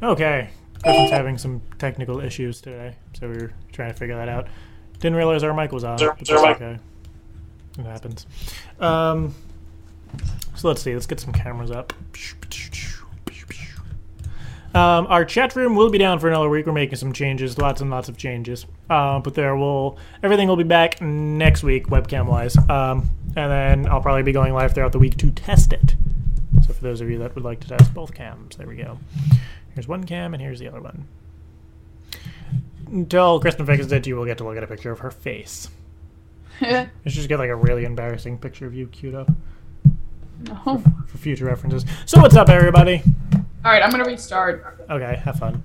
Okay. Kristen's having some technical issues today, so we were trying to figure that out. Didn't realize our mic was on, but that's okay. It happens. So let's see. Let's get some cameras up. Our chat room will be down for another week. We're making some changes, lots and lots of changes. But everything will be back next week, webcam-wise. And then I'll probably be going live throughout the week to test it. So for those of you that would like to test both cams, there we go. Here's one cam, and here's the other one. Until Kristin fixes it, you will get to look at a picture of her face. You should just get like a really embarrassing picture of you queued up. No. For future references. So what's up, everybody? Alright, I'm gonna restart. Okay, have fun.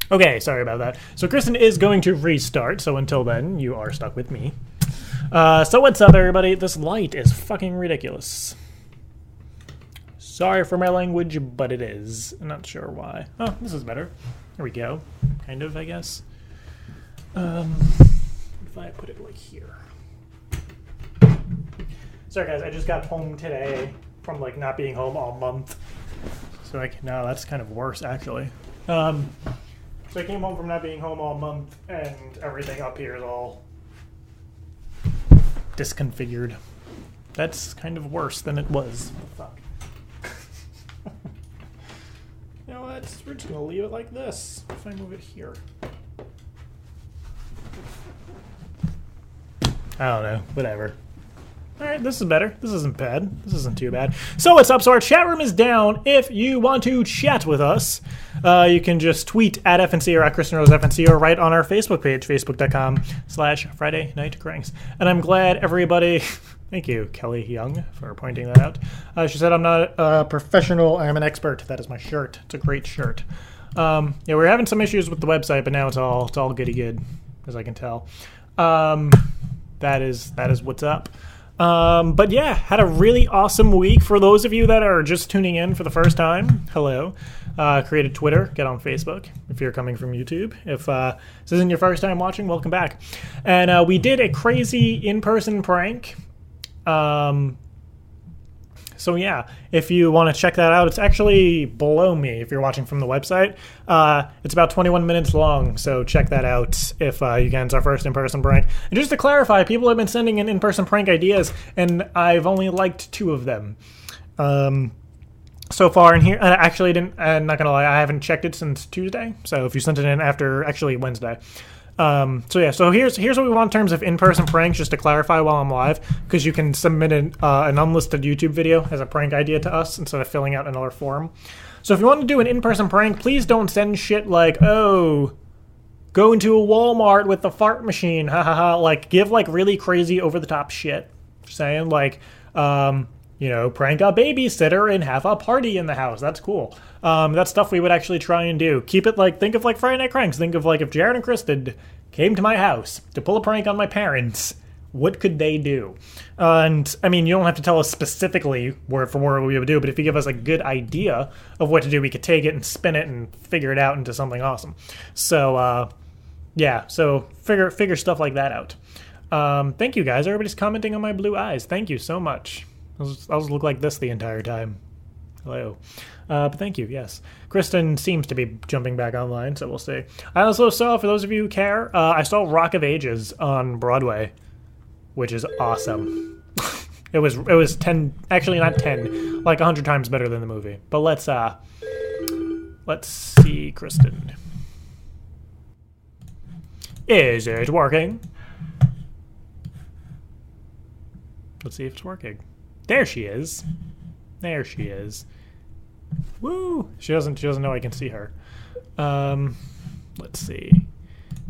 Okay, sorry about that. So Kristin is going to restart, so until then, you are stuck with me. So what's up, everybody? This light is fucking ridiculous. Sorry for my language, but it is. I'm not sure why. Oh, this is better. There we go. Kind of, I guess. If I put it like here. Sorry, guys. I just got home today from like not being home all month. So no, that's kind of worse, actually. So I came home from not being home all month, and everything up here is all disconfigured. That's kind of worse than it was. Fuck. You know what? We're just gonna leave it like this. If I move it here. I don't know. Whatever. Alright, this is better. This isn't bad. This isn't too bad. So what's up? So our chat room is down. If you want to chat with us, you can just tweet at FNC or at Kristin Rose FNC or write on our Facebook page, facebook.com/FridayNightCranks. And I'm glad everybody... Thank you, Kelly Young, for pointing that out. She said, I'm not a professional, I'm an expert. That is my shirt. It's a great shirt. Yeah, we're having some issues with the website, but now it's all goody good, as I can tell. That is what's up. But yeah, had a really awesome week. For those of you that are just tuning in for the first time, hello. Created Twitter, get on Facebook if you're coming from YouTube. If this isn't your first time watching, welcome back. And we did a crazy in-person prank. So yeah, if you want to check that out, it's actually below me if you're watching from the website. It's about 21 minutes long, so check that out if you can. It's our first in-person prank. And just to clarify, people have been sending in in-person prank ideas, and I've only liked 2 of them so far in here. And I actually I'm not gonna lie, I haven't checked it since Tuesday, so if you sent it in after, actually Wednesday. So yeah, so here's what we want in terms of in-person pranks, just to clarify while I'm live, because you can submit an unlisted YouTube video as a prank idea to us instead of filling out another form. So if you want to do an in-person prank, please don't send shit like, oh, go into a Walmart with the fart machine, ha ha ha, like, give like really crazy over-the-top shit. Saying like, you know, prank a babysitter and have a party in the house. That's cool. That's stuff we would actually try and do. Keep it like, think of like Friday Night Cranks. Think of like if Jared and Kristin came to my house to pull a prank on my parents, what could they do? And I mean, you don't have to tell us specifically word for word what we would do, but if you give us a good idea of what to do, we could take it and spin it and figure it out into something awesome. So, yeah, so figure stuff like that out. Thank you guys. Everybody's commenting on my blue eyes. Thank you so much. I'll just look like this the entire time. Hello. But thank you, yes. Kristin seems to be jumping back online, so we'll see. I also saw, for those of you who care, I saw Rock of Ages on Broadway, which is awesome. It was 10, actually not 10, like 100 times better than the movie. But let's see, Kristin. Is it working? Let's see if it's working. There she is. There she is. Woo! She doesn't know I can see her. Let's see.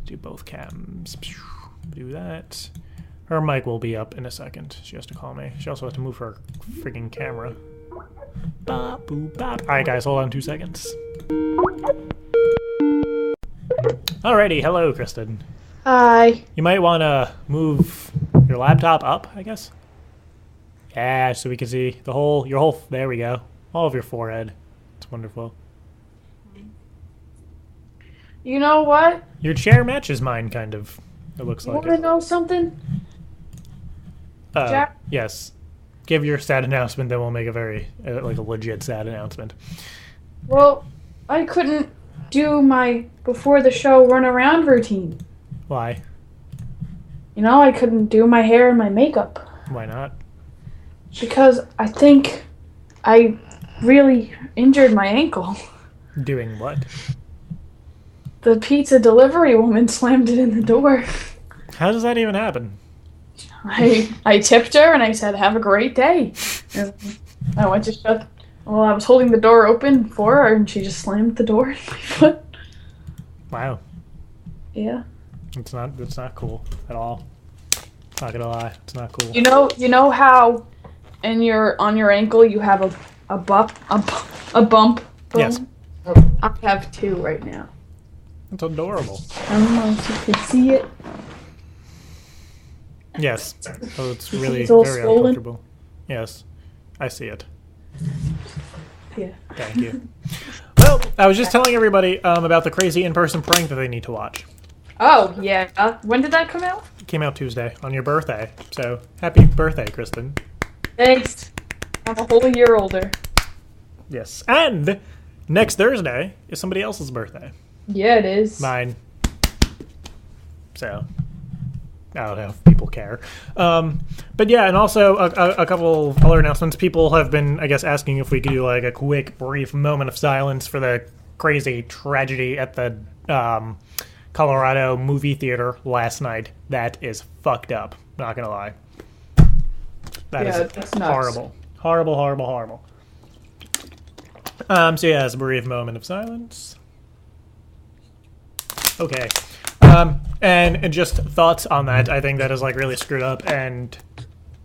Do both cams. Do that. Her mic will be up in a second. She has to call me. She also has to move her freaking camera. Bop, boop, bop. Alright guys, hold on 2 seconds. Alrighty, hello Kristin. Hi. You might want to move your laptop up, I guess. Yeah, so we can see your whole, there we go. All of your forehead. It's wonderful. You know what? Your chair matches mine, kind of. It looks You like want to it. know something? Jack? Yes. Give your sad announcement, then we'll make a very, like a legit sad announcement. Well, I couldn't do my before the show run around routine. Why? You know, I couldn't do my hair and my makeup. Why not? Because I think I really injured my ankle. Doing what? The pizza delivery woman slammed it in the door. How does that even happen? I tipped her and I said, "Have a great day." And I went to shut. Well, I was holding the door open for her, and she just slammed the door in my foot. Wow. Yeah. It's not cool at all. Not gonna lie, it's not cool. You know how, on your ankle you have a bump. Yes. I have 2 right now. It's adorable. I don't know if you can see it. Yes. Oh, it's really It's all very swollen. uncomfortable. Yes. I see it. Yeah. Thank you. Well, I was just telling everybody about the crazy in-person prank that they need to watch. Oh yeah. When did that come out? It came out Tuesday on your birthday. So happy birthday, Kristin. Thanks. I'm a whole year older. Yes. And next Thursday is somebody else's birthday. Yeah, it is. Mine. So I don't know if people care. But yeah, and also a couple of other announcements. People have been, I guess, asking if we could do like a quick, brief moment of silence for the crazy tragedy at the Colorado movie theater last night. That is fucked up. Not gonna lie. That is that's nuts. horrible. Horrible, horrible, horrible. So yeah, it's a brief moment of silence. Okay. And just thoughts on that. I think that is like really screwed up, and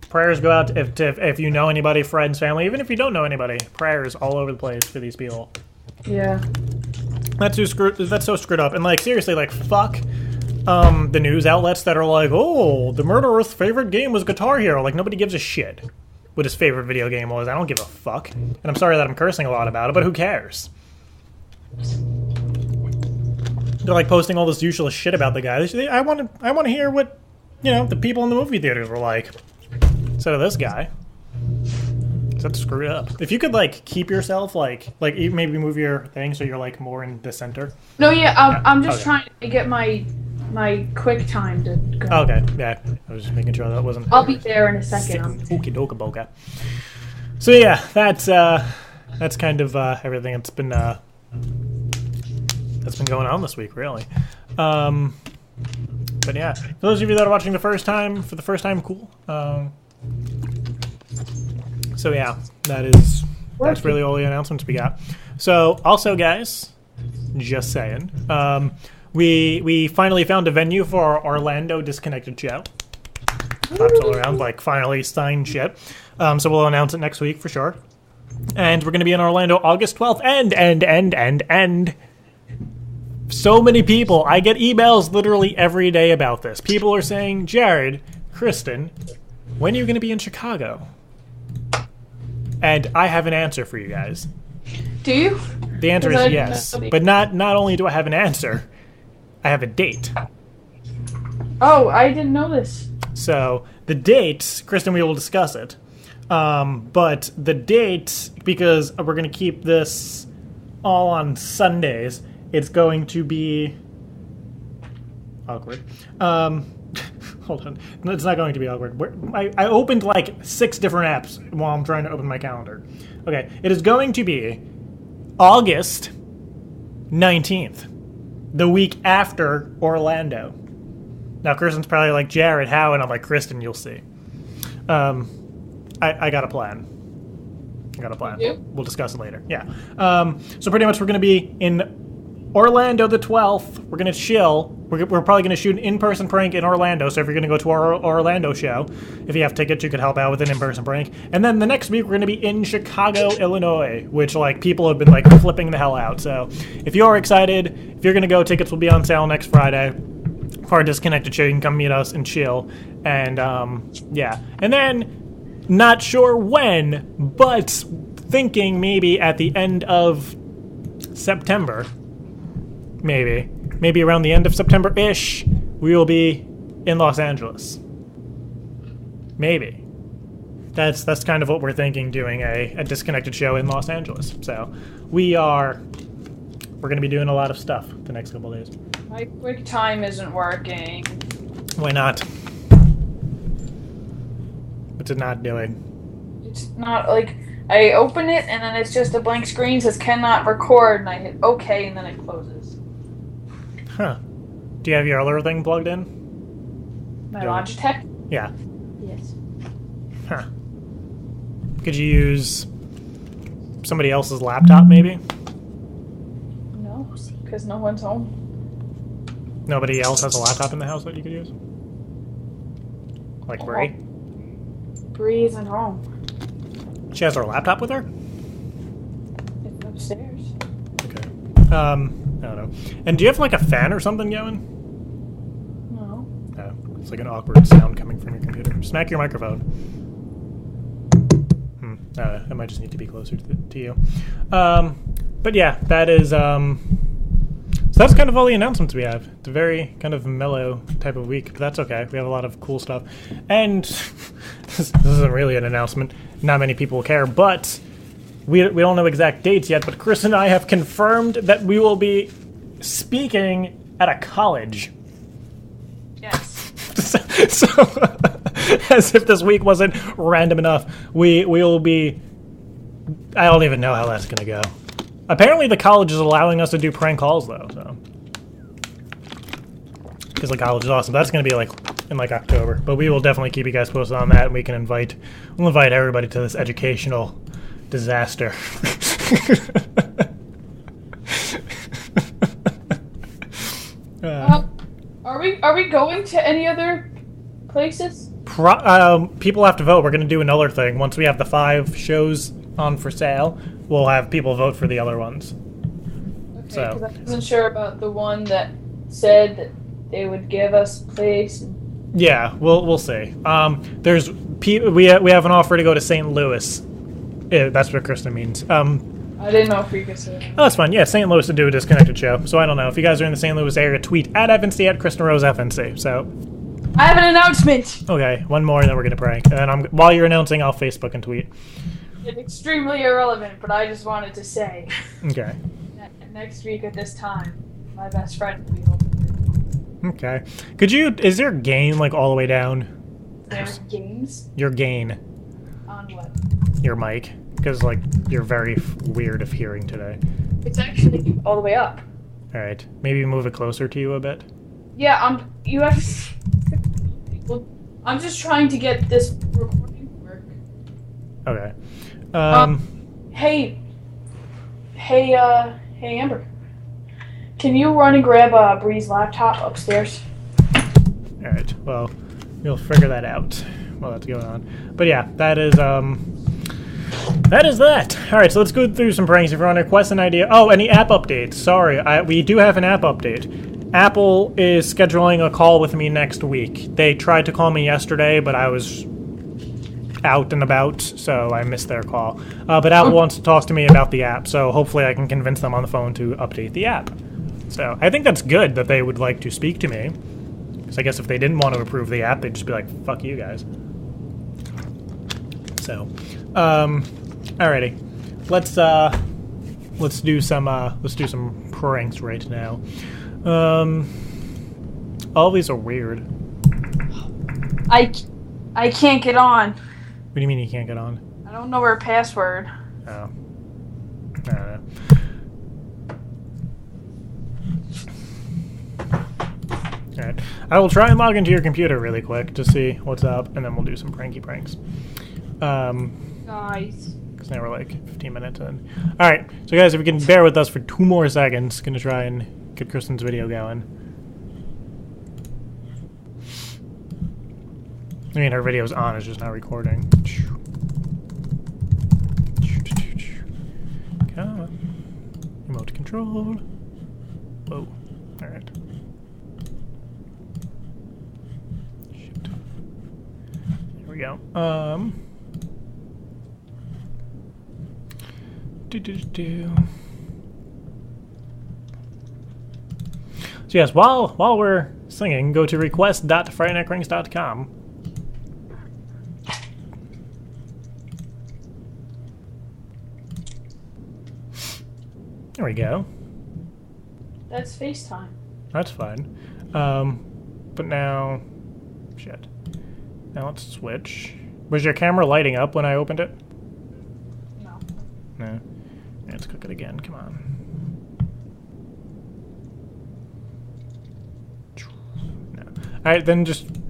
prayers go out if you know anybody, friends, family, even if you don't know anybody. Prayers all over the place for these people. Yeah. That's so screwed up. And like seriously, like fuck the news outlets that are like, oh, the murderer's favorite game was Guitar Hero. Like nobody gives a shit what his favorite video game was. I don't give a fuck. And I'm sorry that I'm cursing a lot about it, but who cares? They're like posting all this useless shit about the guy. I want to hear what, the people in the movie theaters were like. Instead of this guy. That's screwed up. If you could like keep yourself like maybe move your thing so you're like more in the center. No, yeah, I'm just okay. trying to get my quick time to go. Okay, yeah. I was just making sure that wasn't. I'll be there in a second. Okie dokie boga. So yeah, that's kind of everything that's been going on this week, really. But yeah, for those of you that are watching for the first time, cool. So yeah, that's really all the announcements we got. So also, guys, just saying, we finally found a venue for our Orlando Disconnected show. Claps all around, like finally signed shit. So we'll announce it next week for sure. And we're gonna be in Orlando August 12th. And so many people. I get emails literally every day about this. People are saying, Jared, Kristin, when are you gonna be in Chicago? And I have an answer for you guys. Do you? The answer is yes. But not only do I have an answer, I have a date. Oh, I didn't know this. So the date, Kristin, we will discuss it. But the date, because we're going to keep this all on Sundays, it's going to be awkward. Hold on. No, it's not going to be awkward. I opened like 6 different apps while I'm trying to open my calendar. Okay, it is going to be August 19th, the week after Orlando. Now, Kristin's probably like, Jared, how? And I'm like, Kristin, you'll see. I got a plan. Yeah. We'll discuss it later. Yeah. So pretty much we're going to be in Orlando the 12th. We're going to chill. We're probably going to shoot an in-person prank in Orlando. So if you're going to go to our Orlando show, if you have tickets, you could help out with an in-person prank. And then the next week, we're going to be in Chicago, Illinois, which like people have been like flipping the hell out. So if you're excited, if you're going to go, tickets will be on sale next Friday for our Disconnected show. You can come meet us and chill. And yeah. And then not sure when, but thinking maybe at the end of September. Maybe. maybe around the end of September-ish, we will be in Los Angeles. Maybe. That's kind of what we're thinking, doing a disconnected show in Los Angeles. So we're going to be doing a lot of stuff the next couple of days. My quick time isn't working. Why not? What's it not doing? It's not, like, I open it and then it's just a blank screen, says cannot record, and I hit OK and then it closes. Huh. Do you have your other thing plugged in? My Logitech? Yeah. Yes. Huh. Could you use somebody else's laptop, maybe? No, because no one's home. Nobody else has a laptop in the house that you could use? Like Brie? Bree isn't home. She has her laptop with her? It's upstairs. Okay. I don't know. And do you have like a fan or something going? No. Oh, it's like an awkward sound coming from your computer. Smack your microphone. I might just need to be closer to you. But yeah, that is... so that's kind of all the announcements we have. It's a very kind of mellow type of week, but that's okay. We have a lot of cool stuff. And this isn't really an announcement. Not many people will care, but we don't know exact dates yet, but Chris and I have confirmed that we will be speaking at a college. Yes. So as if this week wasn't random enough, we will be... I don't even know how that's going to go. Apparently the college is allowing us to do prank calls, though, so... Because the college is awesome. That's going to be, like, in, like, October. But we will definitely keep you guys posted on that, and we can we'll invite everybody to this educational disaster. Are we going to any other places? People have to vote. We're going to do another thing. Once we have the 5 shows on for sale, we'll have people vote for the other ones. Okay, So. because I wasn't sure about the one that said that they would give us a place. Yeah, we'll see. We have an offer to go to St. Louis. Yeah, that's what Kristin means. I didn't know if we could say that. Oh, that's fine. Yeah, St. Louis to do a disconnected show. So I don't know. If you guys are in the St. Louis area, tweet at FNC at Kristin Rose FNC. So. I have an announcement! Okay, one more and then we're going to prank. And then while you're announcing, I'll Facebook and tweet. It's extremely irrelevant, but I just wanted to say. Okay. That next week at this time, my best friend will be home. Okay. Is your gain like all the way down? There's games? Your gain. On what? Your mic. Because like you're very weird of hearing today. It's actually all the way up. Alright. Maybe move it closer to you a bit. Yeah, you have... I'm just trying to get this recording to work. Okay. Hey, Amber. Can you run and grab Bree's laptop upstairs? Alright, well, we'll figure that out while that's going on. But yeah, that is that. Alright, so let's go through some pranks. If you want to request an idea... Oh, any app updates. Sorry, we do have an app update. Apple is scheduling a call with me next week. They tried to call me yesterday, but I was out and about, so I missed their call. But Apple wants to talk to me about the app, so hopefully I can convince them on the phone to update the app. So I think that's good that they would like to speak to me. Because I guess if they didn't want to approve the app, they'd just be like, fuck you guys. So, alrighty. Let's do some pranks right now. All these are weird. I can't get on. What do you mean you can't get on? I don't know her password. Oh. I don't know. Alright. I will try and log into your computer really quick to see what's up, and then we'll do some pranky pranks. Guys. Because now we're like 15 minutes in. Alright, so guys, if you can bear with us for 2 more seconds, gonna try and get Kristin's video going. I mean, her video's on, it's just not recording. Come on. Remote control. Whoa. Alright. Shoot. There we go. So yes, while we're singing, go to request.FridayNightCranks.com. There we go. That's FaceTime. That's fine. But now, shit. Now let's switch. Was your camera lighting up when I opened it? No. No. Let's cook it again. Come on. No. All right, then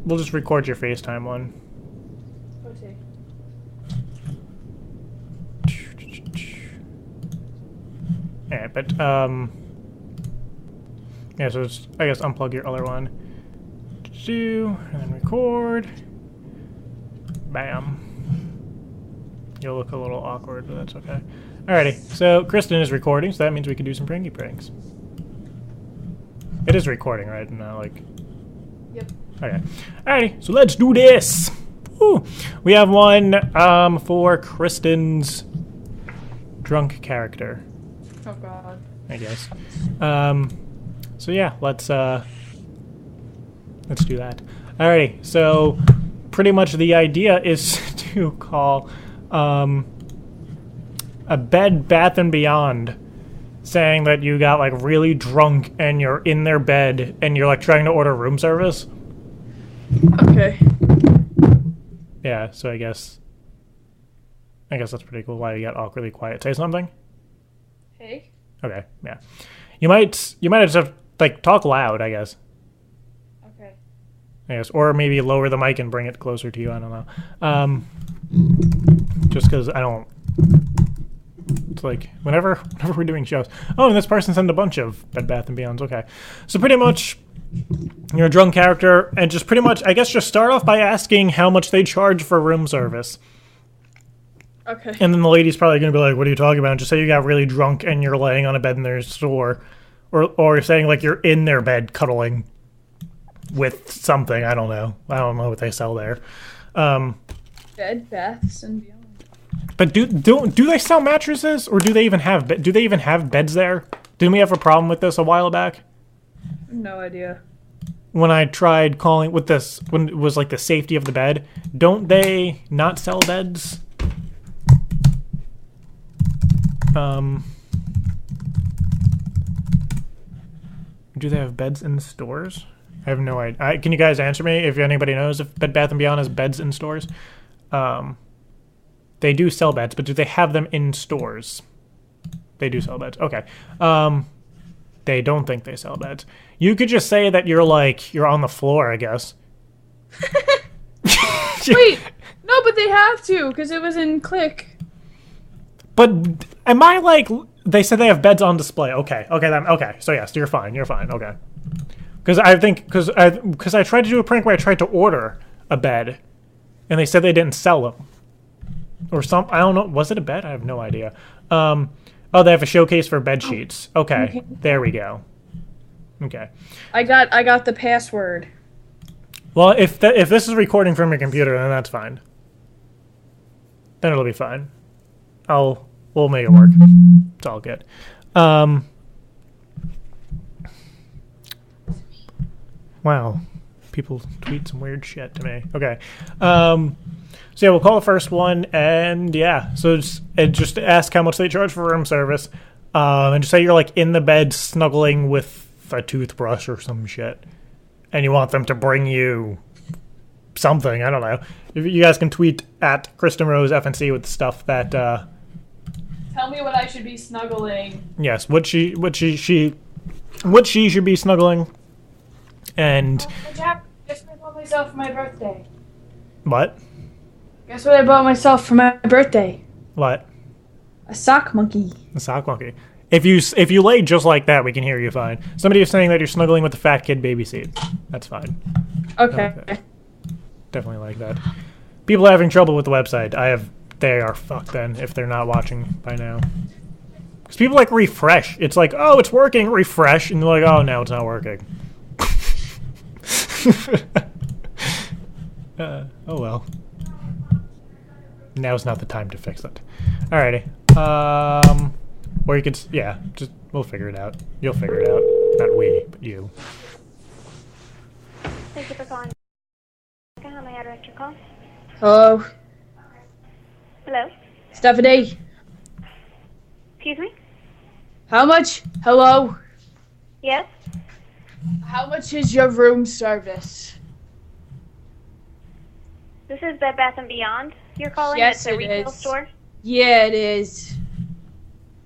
we'll just record your FaceTime one. Okay. Yeah, but yeah. So it's, I guess unplug your other one. And then record. Bam. You'll look a little awkward, but that's okay. Alrighty, so Kristin is recording, so that means we can do some pranky pranks. It is recording, right? No, like. Yep. Okay. Alrighty, so let's do this. Woo. We have one for Kristin's drunk character. Oh God. I guess. So yeah, let's do that. Alrighty, so pretty much the idea is to call a Bed Bath & Beyond, saying that you got like really drunk and you're in their bed and you're like trying to order room service. Okay. Yeah, so I guess that's pretty cool. Why you got awkwardly quiet? Say something. Hey. Okay, yeah. You might just have like talk loud, I guess. Okay. I guess, or maybe lower the mic and bring it closer to you. I don't know. Just because I don't. It's like whenever we're doing shows. Oh, and this person sent a bunch of Bed Bath & Beyonds. Okay, so pretty much you're a drunk character, and just pretty much, I guess, just start off by asking how much they charge for room service. Okay. And then the lady's probably going to be like, what are you talking about? And just say you got really drunk and you're laying on a bed in their store. Or saying like you're in their bed cuddling with something. I don't know. I don't know what they sell there. Bed, baths, and beyond. But do they sell mattresses? Or do they even have beds there? Didn't we have a problem with this a while back? No idea. When I tried calling with this, when it was like the safety of the bed, don't they not sell beds? Do they have beds in the stores? I have no idea. Can you guys answer me if anybody knows if Bed Bath & Beyond has beds in stores? They do sell beds, but do they have them in stores? They do sell beds. Okay. They don't think they sell beds. You could just say that you're on the floor, I guess. Wait, no, but they have to because it was in Click. But am I like? They said they have beds on display. Okay. So yes, you're fine. Okay. Because I tried to do a prank where I tried to order a bed, and they said they didn't sell them, or some. I don't know. Was it a bed? I have no idea. Oh, they have a showcase for bed sheets. Okay, there we go. Okay. I got the password. Well, if this is recording from your computer, then that's fine. Then it'll be fine. We'll make it work. It's all good. Wow. People tweet some weird shit to me. Okay. So yeah, we'll call the first one, and yeah. So just ask how much they charge for room service. And just say you're like in the bed snuggling with a toothbrush or some shit. And you want them to bring you something. I don't know. If you guys can tweet at Kristin Rose FNC with stuff that tell me what I should be snuggling. Yes, what she should be snuggling. And Jack, guess what I bought myself for my birthday? What? Guess what I bought myself for my birthday? What? A sock monkey. A sock monkey. If you lay just like that, we can hear you fine. Somebody is saying that you're snuggling with the fat kid baby seat. That's fine. Okay. Like that. Definitely like that. People are having trouble with the website. They are fucked then if they're not watching by now. Because people like refresh. It's like, oh, it's working. Refresh, and they're like, oh, no, it's not working. Oh well. Now's not the time to fix it. Alrighty. Or you could, yeah, we'll figure it out. You'll figure it out. Not we, but you. Thank you for calling. How may I direct your call? Hello? Hello? Stephanie? Excuse me? How much? Hello? Yes? How much is your room service? This is Bed Bath & Beyond. You're calling Yes, at the it retail is. store? Yeah, it is.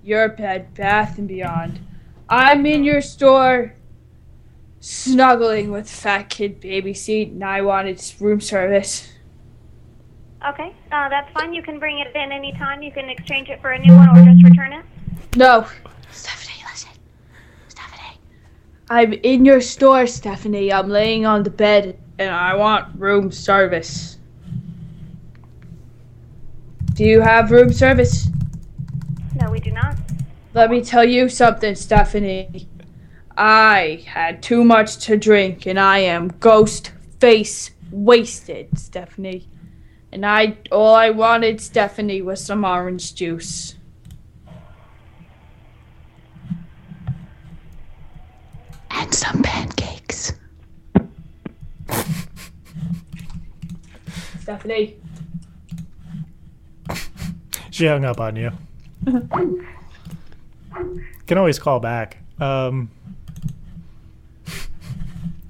Your Bed Bath & Beyond. I'm in your store snuggling with fat kid baby seat, and I wanted room service. Okay, that's fine. You can bring it in anytime. You can exchange it for a new one or just return it. No. Stephanie, listen. Stephanie. I'm in your store, Stephanie. I'm laying on the bed, and I want room service. Do you have room service? No, we do not. Let me tell you something, Stephanie. I had too much to drink, and I am ghost face wasted, Stephanie. And all I wanted, Stephanie, was some orange juice. And some pancakes. Stephanie. She hung up on you. Can always call back. Just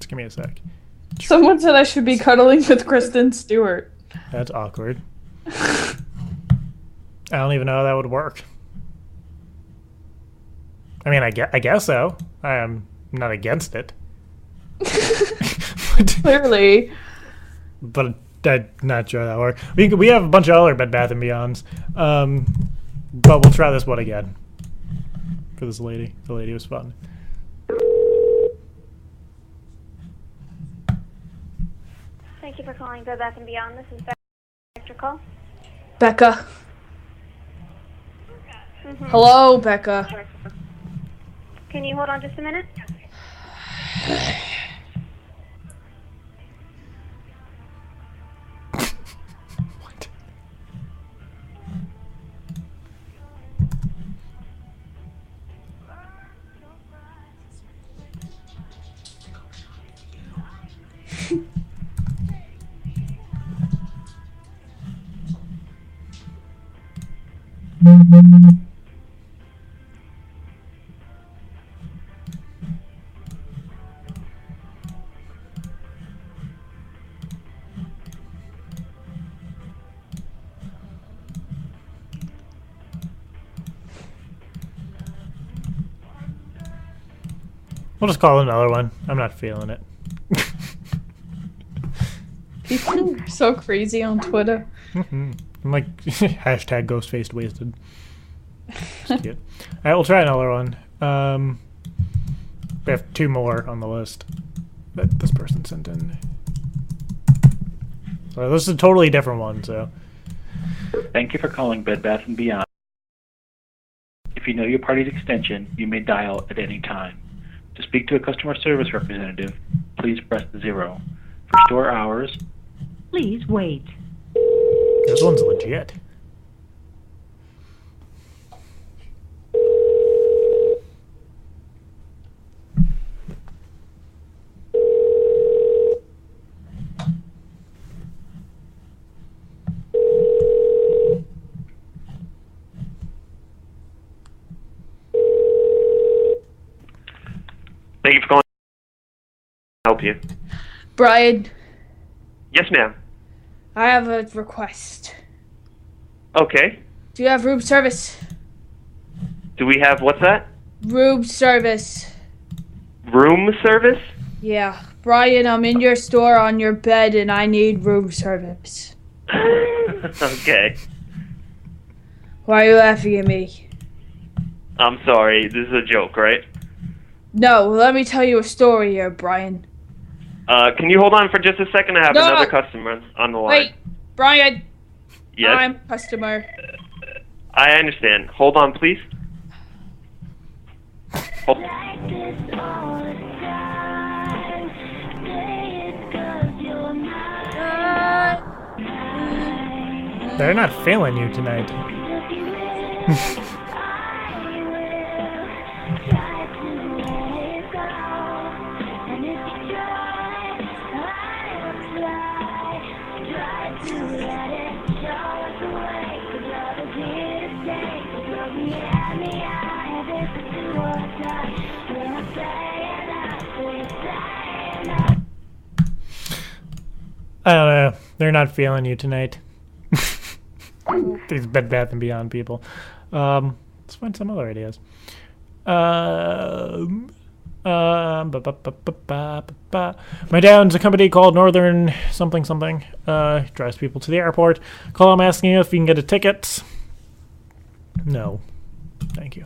give me a sec. Someone said I should be cuddling with Kristen Stewart. That's awkward. I don't even know how that would work. I mean, I guess so. I am not against it. Clearly. But I'm not sure that works. We have a bunch of other Bed Bath & Beyonds. But we'll try this one again. For this lady. The lady was fun. Thank you for calling Bed Bath & Beyond. This is Beth. Your call. Becca. Mm-hmm. Hello, Becca. Can you hold on just a minute? What? We'll just call it another one. I'm not feeling it. People are so crazy on Twitter. I'm like, hashtag ghost faced wasted. Alright, we'll try another one. We have two more on the list that this person sent in. So this is a totally different one, so. Thank you for calling Bed Bath & Beyond. If you know your party's extension, you may dial at any time. To speak to a customer service representative, please press 0. For store hours, please wait. This one's legit. Thank you for calling. Help you? Brian, Yes, ma'am. I have a request. Okay. Do you have room service? Do we have, what's that? Room service. Room service? Yeah. Brian, I'm in your store on your bed and I need room service. Okay. Why are you laughing at me? I'm sorry. This is a joke, right? No, let me tell you a story here, Brian. Can you hold on for just a second? I have No. another customer on the line. Wait, Brian. Yes? I'm a customer. I understand. Hold on, please. Hold. They're not failing you tonight. I don't know. They're not feeling you tonight. These Bed Bath & Beyond people. Let's find some other ideas. My dad's a company called Northern something something. Drives people to the airport. Call him asking if you can get a ticket. No. Thank you.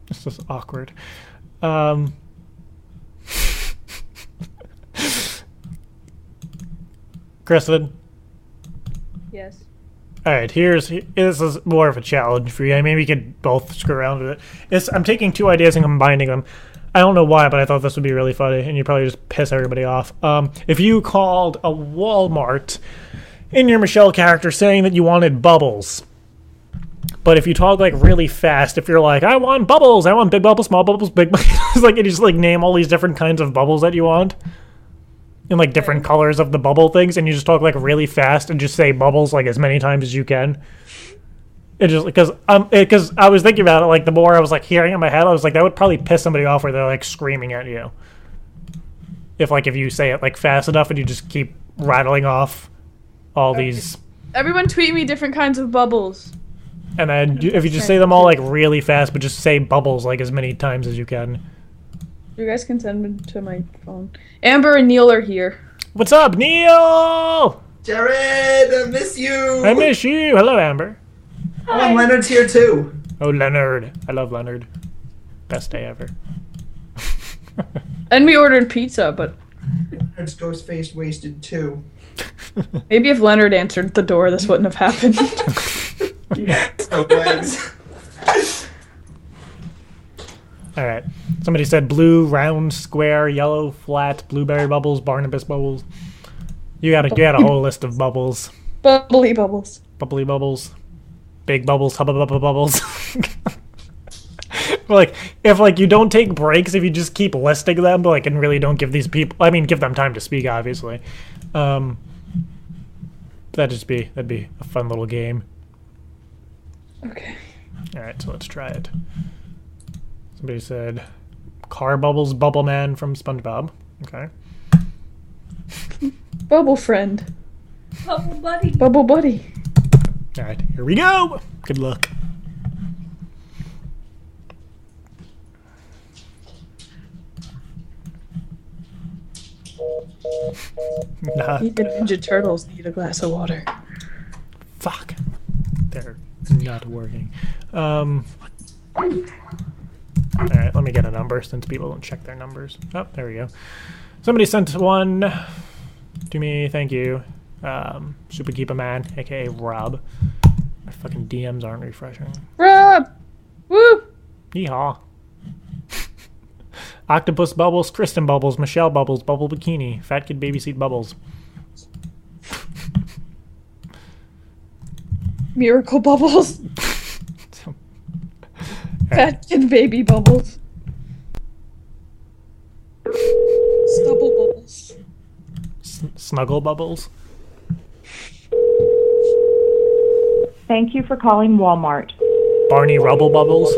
This is awkward. Kristin? Yes. Alright, this is more of a challenge for you. I mean, we could both screw around with it. I'm taking two ideas and combining them. I don't know why, but I thought this would be really funny, and you'd probably just piss everybody off. If you called a Walmart in your Michelle character saying that you wanted bubbles, but if you talk like really fast, if you're like, I want bubbles, I want big bubbles, small bubbles, big bubbles, like, you just like name all these different kinds of bubbles that you want. In like different colors of the bubble things, and you just talk like really fast and just say bubbles like as many times as you can. It just because I was thinking about it, like the more I was like hearing it in my head, I was like that would probably piss somebody off where they're like screaming at you. If you say it like fast enough and you just keep rattling off all these. Everyone tweet me different kinds of bubbles. And then if you just say them all like really fast, but just say bubbles like as many times as you can. You guys can send them to my phone. Amber and Neil are here. What's up, Neil? Jared, I miss you. I miss you. Hello, Amber. Oh, and Leonard's here too. Oh, Leonard. I love Leonard. Best day ever. And we ordered pizza, but Leonard's ghost faced wasted too. maybe if Leonard answered the door, this wouldn't have happened. Yeah, no legs. All right. Somebody said blue, round, square, yellow, flat, blueberry bubbles, Barnabas bubbles. You had a whole list of bubbles. Bubbly bubbles. Bubbly bubbles. Big bubbles, hubba bubba bubbles. Like, if like you don't take breaks, if you just keep listing them, like, and really don't give these people, I mean, give them time to speak, obviously. That'd be a fun little game. Okay. All right, so let's try it. Somebody said car bubbles, Bubble Man from SpongeBob. Okay. Bubble friend. Bubble buddy. Bubble buddy. All right, here we go. Good luck. Nah. Even Ninja Turtles need a glass of water. Fuck. They're not working. Alright, let me get a number since people don't check their numbers. Oh, there we go. Somebody sent one to me, thank you. Super Keep a Man, aka Rob. My fucking DMs aren't refreshing. Rob! Woo! Yeehaw. Octopus Bubbles, Kristin Bubbles, Michelle Bubbles, Bubble Bikini, Fat Kid Baby Seat Bubbles. Miracle Bubbles. Fat Kid Baby Bubbles. Stubble Bubbles. Snuggle Bubbles. Thank you for calling Walmart. Barney Rubble Bubbles.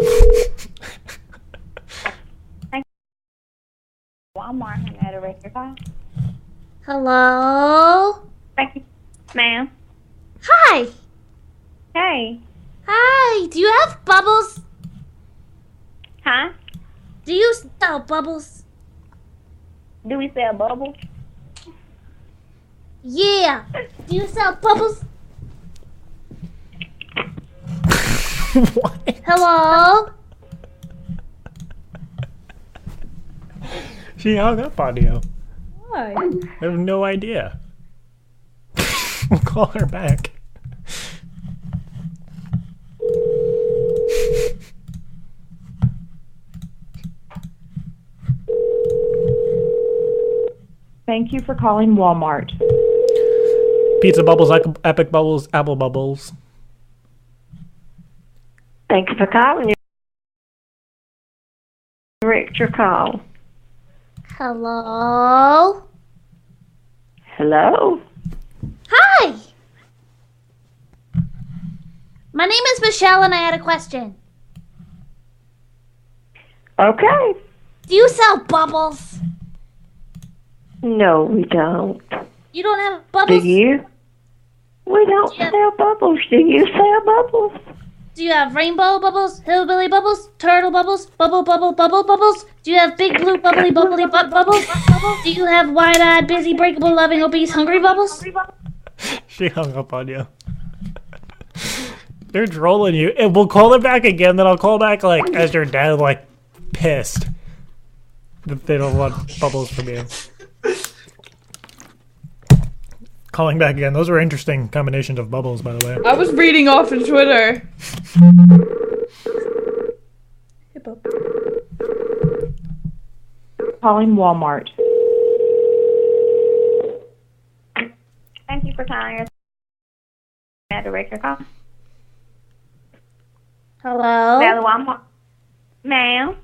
Walmart, I'm at a record call. Hello? Thank you, ma'am. Hi. Hey. Hi. Do you have bubbles? Huh? Do you sell bubbles? Do we sell bubbles? Yeah. Do you sell bubbles? What? Hello? She hung up on you. Why? I have no idea. We'll call her back. Thank you for calling Walmart. Pizza Bubbles, Epic Bubbles, Apple Bubbles. Thank you for calling. Direct your call. Hello? Hello? Hi. My name is Michelle, and I had a question. Okay. Do you sell bubbles? No, we don't. You don't have bubbles? Do you? We don't sell bubbles. Do you sell bubbles? Do you have rainbow bubbles, hillbilly bubbles, turtle bubbles, bubble bubbles? Do you have big blue bubbly butt bubbles? Do you have wide-eyed, busy, breakable, loving, obese, hungry bubbles? She hung up on you. They're trolling you. And we'll call it back again, then I'll call back like as your dad, like pissed that they don't want bubbles from you. Calling back again. Those were interesting combinations of bubbles, by the way. I was reading off of Twitter. Calling Walmart. Thank you for calling your. May I direct your call? Hello? Hello, Walmart. Ma'am.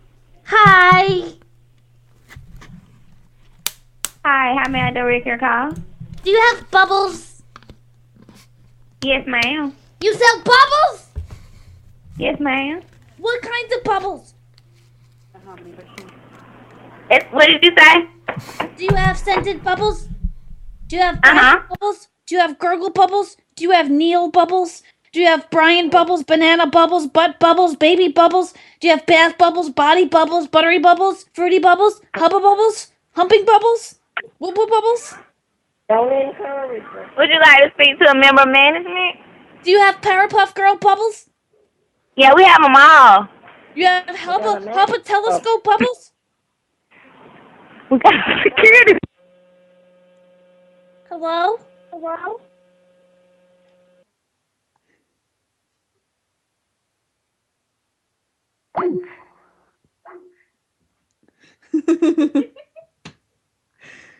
Hi. Hi, how may I direct your call? Do you have bubbles? Yes, ma'am. You sell bubbles? Yes, ma'am. What kinds of bubbles? What did you say? Do you have scented bubbles? Do you have bubbles? Do you have gurgle bubbles? Do you have Neil bubbles? Do you have Brian bubbles, banana bubbles, butt bubbles, baby bubbles? Do you have bath bubbles, body bubbles, buttery bubbles, fruity bubbles, hubba bubbles, humping bubbles, whoop whoop bubbles? Don't encourage her. Would you like to speak to a member of management? Do you have Powerpuff Girl bubbles? Yeah, we have them all. You have Hubba Telescope bubbles? We got security. Hello? Hello?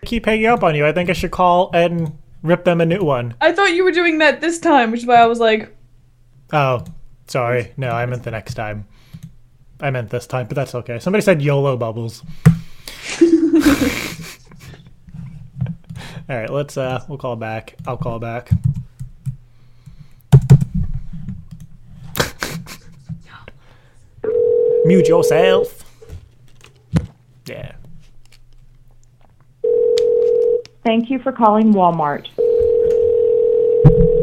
Keep hanging up on you. I think I should call and rip them a new one. I thought you were doing that this time, which is why I was like... Oh, sorry. No, I meant the next time. I meant this time, but that's okay. Somebody said YOLO bubbles. All right, let's we'll call back. I'll call back. Mute yourself. Yeah. Thank you for calling Walmart.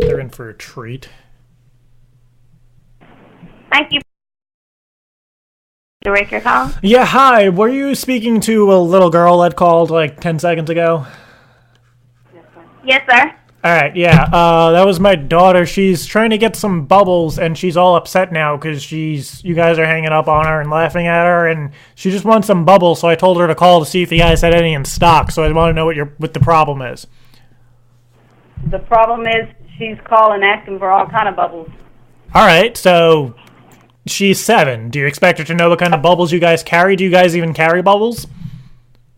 They're in for a treat. Thank you. Direct your call? Yeah, hi. Were you speaking to a little girl that called like 10 seconds ago? Yes, sir. Alright, yeah. That was my daughter. She's trying to get some bubbles, and she's all upset now because you guys are hanging up on her and laughing at her, and she just wants some bubbles, so I told her to call to see if you guys had any in stock, so I want to know what the problem is. The problem is she's calling asking for all kind of bubbles. Alright, so she's 7. Do you expect her to know what kind of bubbles you guys carry? Do you guys even carry bubbles?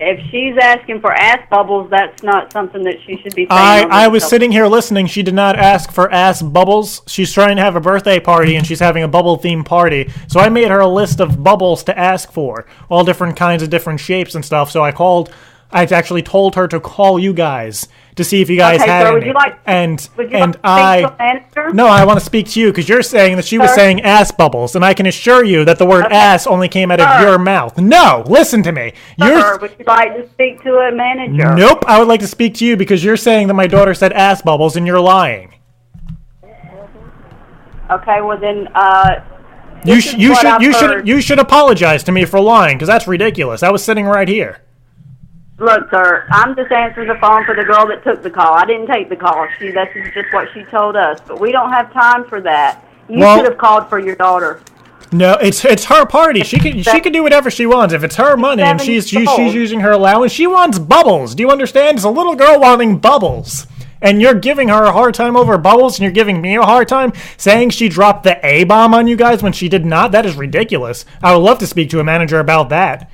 If she's asking for ass bubbles, that's not something that she should be saying. I was sitting here listening. She did not ask for ass bubbles. She's trying to have a birthday party, and she's having a bubble-themed party. So I made her a list of bubbles to ask for, all different kinds of different shapes and stuff. So I actually told her to call you guys to see if you guys had any. No, I want to speak to you because you're saying that she was saying ass bubbles, and I can assure you that the word ass only came out of your mouth. No, listen to me. Would you like to speak to a manager? Nope, I would like to speak to you because you're saying that my daughter said ass bubbles, and you're lying. Okay, well then, you should apologize to me for lying because that's ridiculous. I was sitting right here. Look, sir, I'm just answering the phone for the girl that took the call. I didn't take the call. That's just what she told us. But we don't have time for that. You should have called for your daughter. No, it's her party. She can do whatever she wants. If it's her money and she's using her allowance, she wants bubbles. Do you understand? It's a little girl wanting bubbles. And you're giving her a hard time over bubbles, and you're giving me a hard time saying she dropped the A-bomb on you guys when she did not? That is ridiculous. I would love to speak to a manager about that.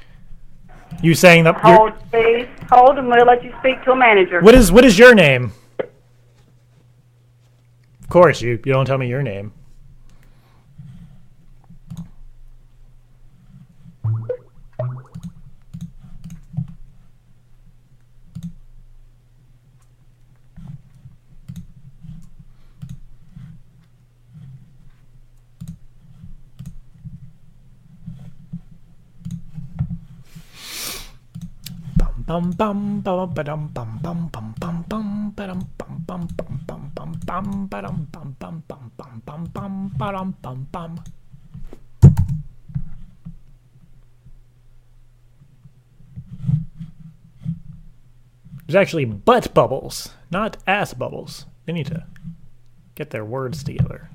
You saying that? Hold, please. Hold, and we'll let you speak to a manager. What is your name? Of course, you don't tell me your name. Bum bum bum ba-dum bum bum bum bum bum ba-dum bum bum bum bum bum bum ba-dum bum bum bum bum bum bum ba-dum bum bum. There's actually butt bubbles, not ass bubbles. They need to get their words together.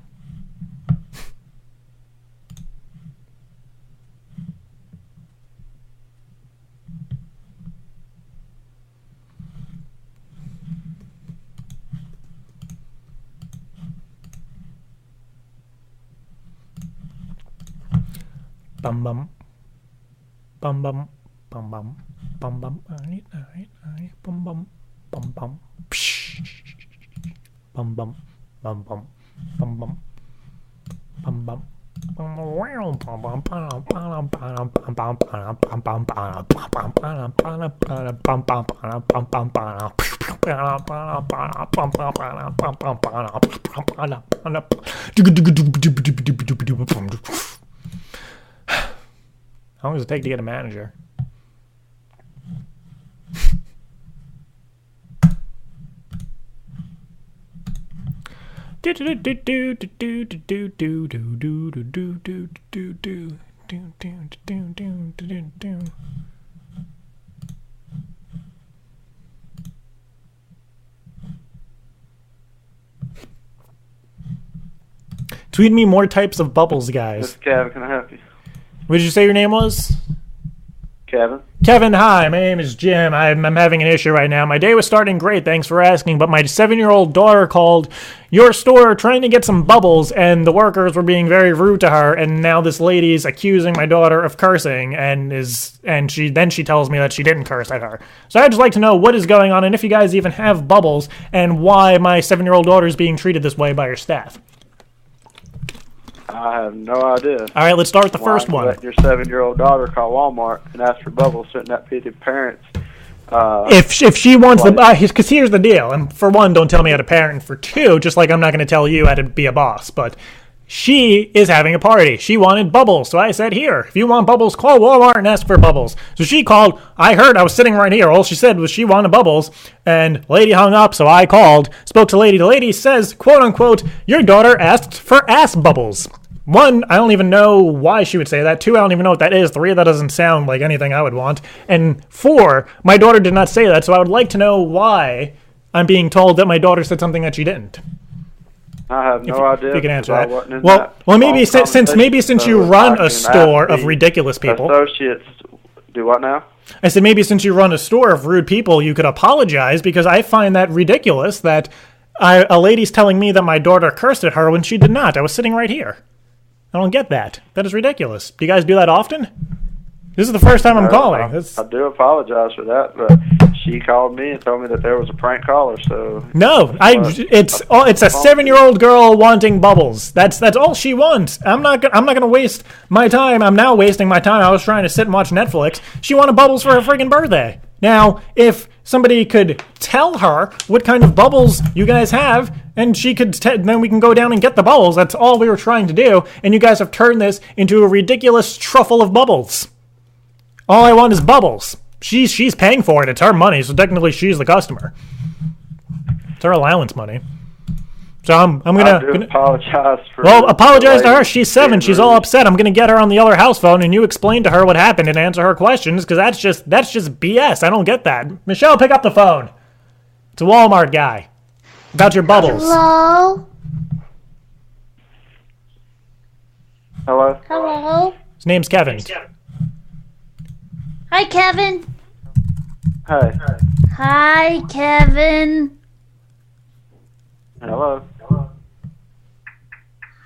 Bum bum bum bum bum bum bum bum. Alright, bum bum bum bum. Bum bum bum bum bum bum bum bum. How long does it take to get a manager? Tweet me more types of bubbles, guys. This is Kevin. Can I help you? What did you say your name was? Kevin. Kevin, hi. My name is Jim. I'm having an issue right now. My day was starting great, thanks for asking, but my 7-year-old daughter called your store trying to get some bubbles, and the workers were being very rude to her, and now this lady's accusing my daughter of cursing, and she tells me that she didn't curse at her. So I'd just like to know what is going on, and if you guys even have bubbles, and why my 7-year-old daughter is being treated this way by your staff. I have no idea. All right, let's start with the first one. Let your 7-year-old daughter call Walmart and ask for bubbles, sitting at pity parents. If she wants them, because here's the deal. And for one, don't tell me how to parent. For two, just like I'm not going to tell you how to be a boss. But she is having a party. She wanted bubbles, so I said, "Here, if you want bubbles, call Walmart and ask for bubbles." So she called. I heard. I was sitting right here. All she said was she wanted bubbles, and lady hung up. So I called, spoke to lady. The lady says, "quote unquote," your daughter asked for ass bubbles. One, I don't even know why she would say that. Two, I don't even know what that is. Three, that doesn't sound like anything I would want. And four, my daughter did not say that, so I would like to know why I'm being told that my daughter said something that she didn't. I have no idea. If you can answer I that. wasn't in Well, that maybe since you run a store of the ridiculous people. Associates, do what now? I said maybe since you run a store of rude people, you could apologize, because I find that ridiculous that a lady's telling me that my daughter cursed at her when she did not. I was sitting right here. I don't get that. That is ridiculous. Do you guys do that often? This is the first time I'm calling. I do apologize for that, but she called me and told me that there was a prank caller. So no, it's a 7-year-old girl wanting bubbles. That's all she wants. I'm not gonna waste my time. I'm now wasting my time. I was trying to sit and watch Netflix. She wanted bubbles for her friggin' birthday. Now, if somebody could tell her what kind of bubbles you guys have, and she could, then we can go down and get the bubbles. That's all we were trying to do, and you guys have turned this into a ridiculous truffle of bubbles. All I want is bubbles. She's paying for it. It's her money, so technically she's the customer. It's her allowance money. So I'm gonna apologize for. Well, apologize to her. She's 7. She's all upset. I'm gonna get her on the other house phone, and you explain to her what happened and answer her questions, because that's just BS. I don't get that. Michelle, pick up the phone. It's a Walmart guy about your bubbles. Hello. Hello. Hello. His name's Kevin. Hi, Kevin. Hey. Hi, Kevin. Hello.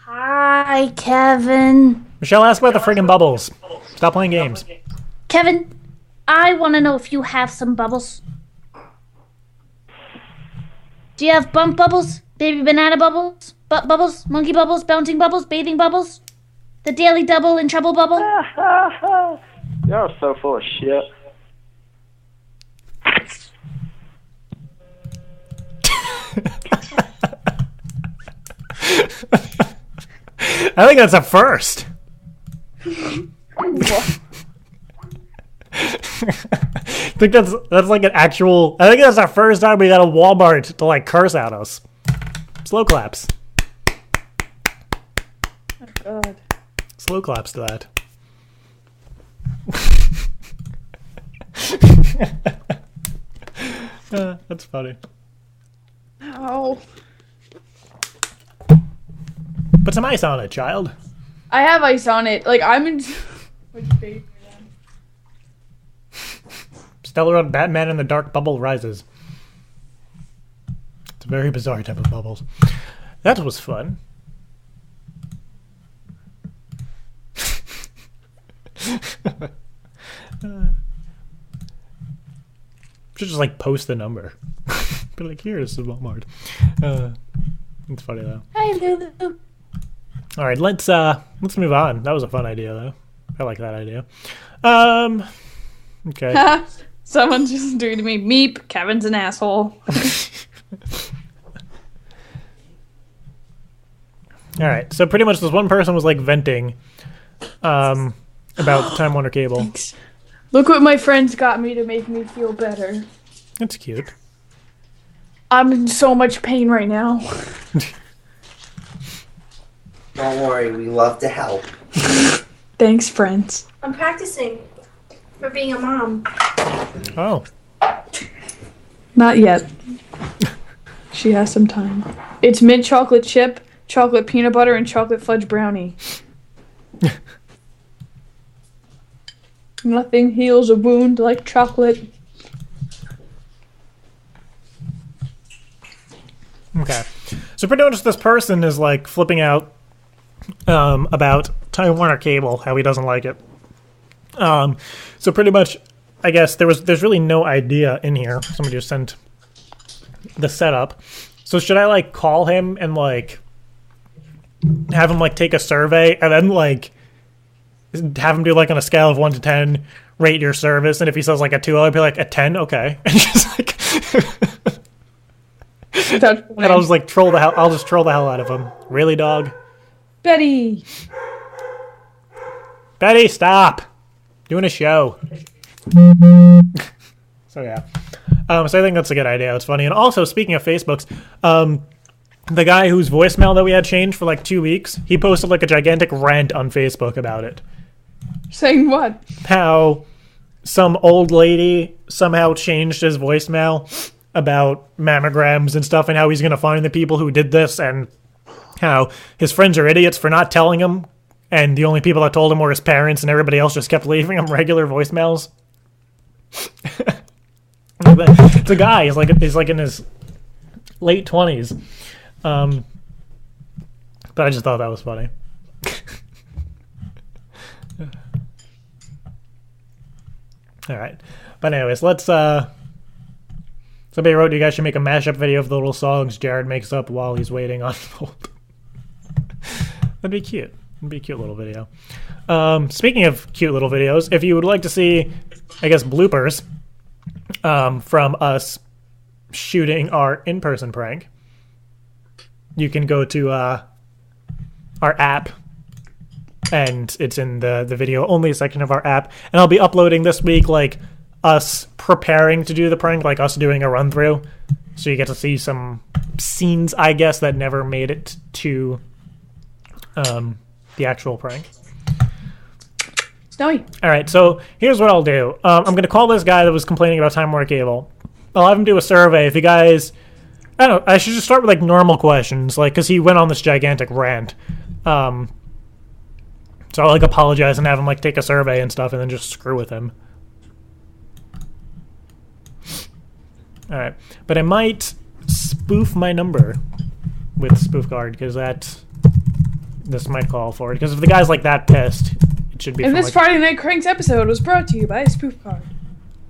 Hi, Kevin. Michelle, ask about the friggin' bubbles. Stop playing games. Kevin, I want to know if you have some bubbles. Do you have bump bubbles? Baby banana bubbles? Butt bubbles? Monkey bubbles? Bouncing bubbles? Bathing bubbles? The daily double and trouble bubble? Y'all are so full of shit. I think that's a first. think that's like an actual. I think that's our first time we got a Walmart to like curse at us. Slow claps. Oh God. Slow claps to that. That's funny. Ow. Put some ice on it, child. I have ice on it. Like, I'm in. Which phase are Stellar on Batman and the Dark Bubble Rises. It's a very bizarre type of bubbles. That was fun. Should just like post the number. Be like, here, this is Walmart. It's funny though. Hi, Lulu. All right, let's move on. That was a fun idea though. I like that idea. Okay. Someone just tweeted me, Meep, Kevin's an asshole. All right, so pretty much this one person was like venting about Time Warner Cable. Thanks. Look what my friends got me to make me feel better. That's cute. I'm in so much pain right now. Don't worry, we love to help. Thanks, friends. I'm practicing for being a mom. Oh. Not yet. She has some time. It's mint chocolate chip, chocolate peanut butter, and chocolate fudge brownie. Nothing heals a wound like chocolate. Okay. So pretty much this person is like flipping out about Time Warner Cable, how he doesn't like it. So pretty much, I guess there's really no idea in here. Somebody just sent the setup. So should I like call him and like have him like take a survey and then like have him do like on a scale of 1 to 10 rate your service, and if he says like a 2, I'll be like a 10, okay. And just like and I'll just like troll the hell. I'll just troll the hell out of him. Really, dog? Betty, stop doing a show. So yeah. So I think that's a good idea. It's funny. And also, speaking of Facebooks, the guy whose voicemail that we had changed for like 2 weeks, he posted like a gigantic rant on Facebook about it. saying what? How some old lady somehow changed his voicemail about mammograms and stuff, and how he's going to find the people who did this, and how his friends are idiots for not telling him, and the only people that told him were his parents, and everybody else just kept leaving him regular voicemails. It's a guy. He's like in his late 20s. But I just thought that was funny. All right. But anyways, let's somebody wrote you guys should make a mashup video of the little songs Jared makes up while he's waiting on hold. That'd be cute. It'd be a cute little video. Speaking of cute little videos, if you would like to see, I guess, bloopers from us shooting our in-person prank, you can go to our app, and it's in the video only section of our app, and I'll be uploading this week like us preparing to do the prank, like us doing a run through, so you get to see some scenes, I guess, that never made it to the actual prank. Snowy. All right, so here's what I'll do. I'm going to call this guy that was complaining about Time Warner Cable. I'll have him do a survey. If you guys, I don't know, I should just start with like normal questions, like, because he went on this gigantic rant. So I'll like apologize and have him like take a survey and stuff, and then just screw with him. All right, but I might spoof my number with spoof card, because this might call for it. Because if the guy's like that pissed, it should be. And from, this like, Friday Night Cranks episode was brought to you by Spoof Card.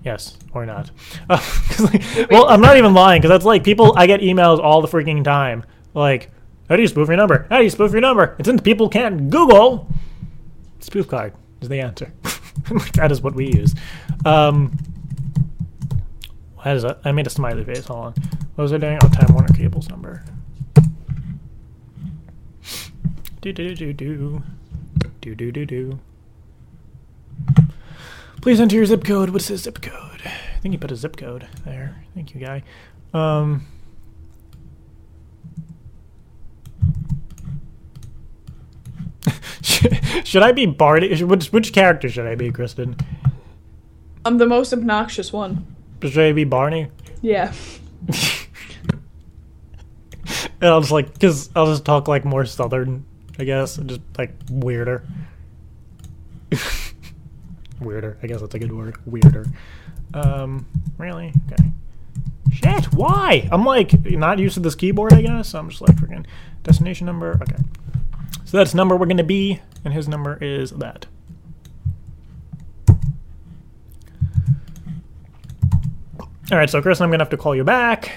Yes, or not. Well, I'm not even lying, because that's like people. I get emails all the freaking time. Like, how do you spoof your number? How do you spoof your number? And since people can't Google, spoof card is the answer. That is what we use. What is it? I made a smiley face. Hold on. What was I doing? Oh, Time Warner Cable's number. Do. Please enter your zip code. What's his zip code? think he put a zip code there. Thank you, guy. Should I be Barney? Which character should I be, Kristin? I'm the most obnoxious one. Should I be Barney? Yeah. And I'll just talk like more southern, I guess, and just like weirder. Weirder, I guess that's a good word. Weirder. Really? Okay. Shit, why? I'm like not used to this keyboard, I guess. I'm just like freaking destination number. Okay. So that's the number we're gonna be, and his number is that. Alright, so Kristin, I'm gonna have to call you back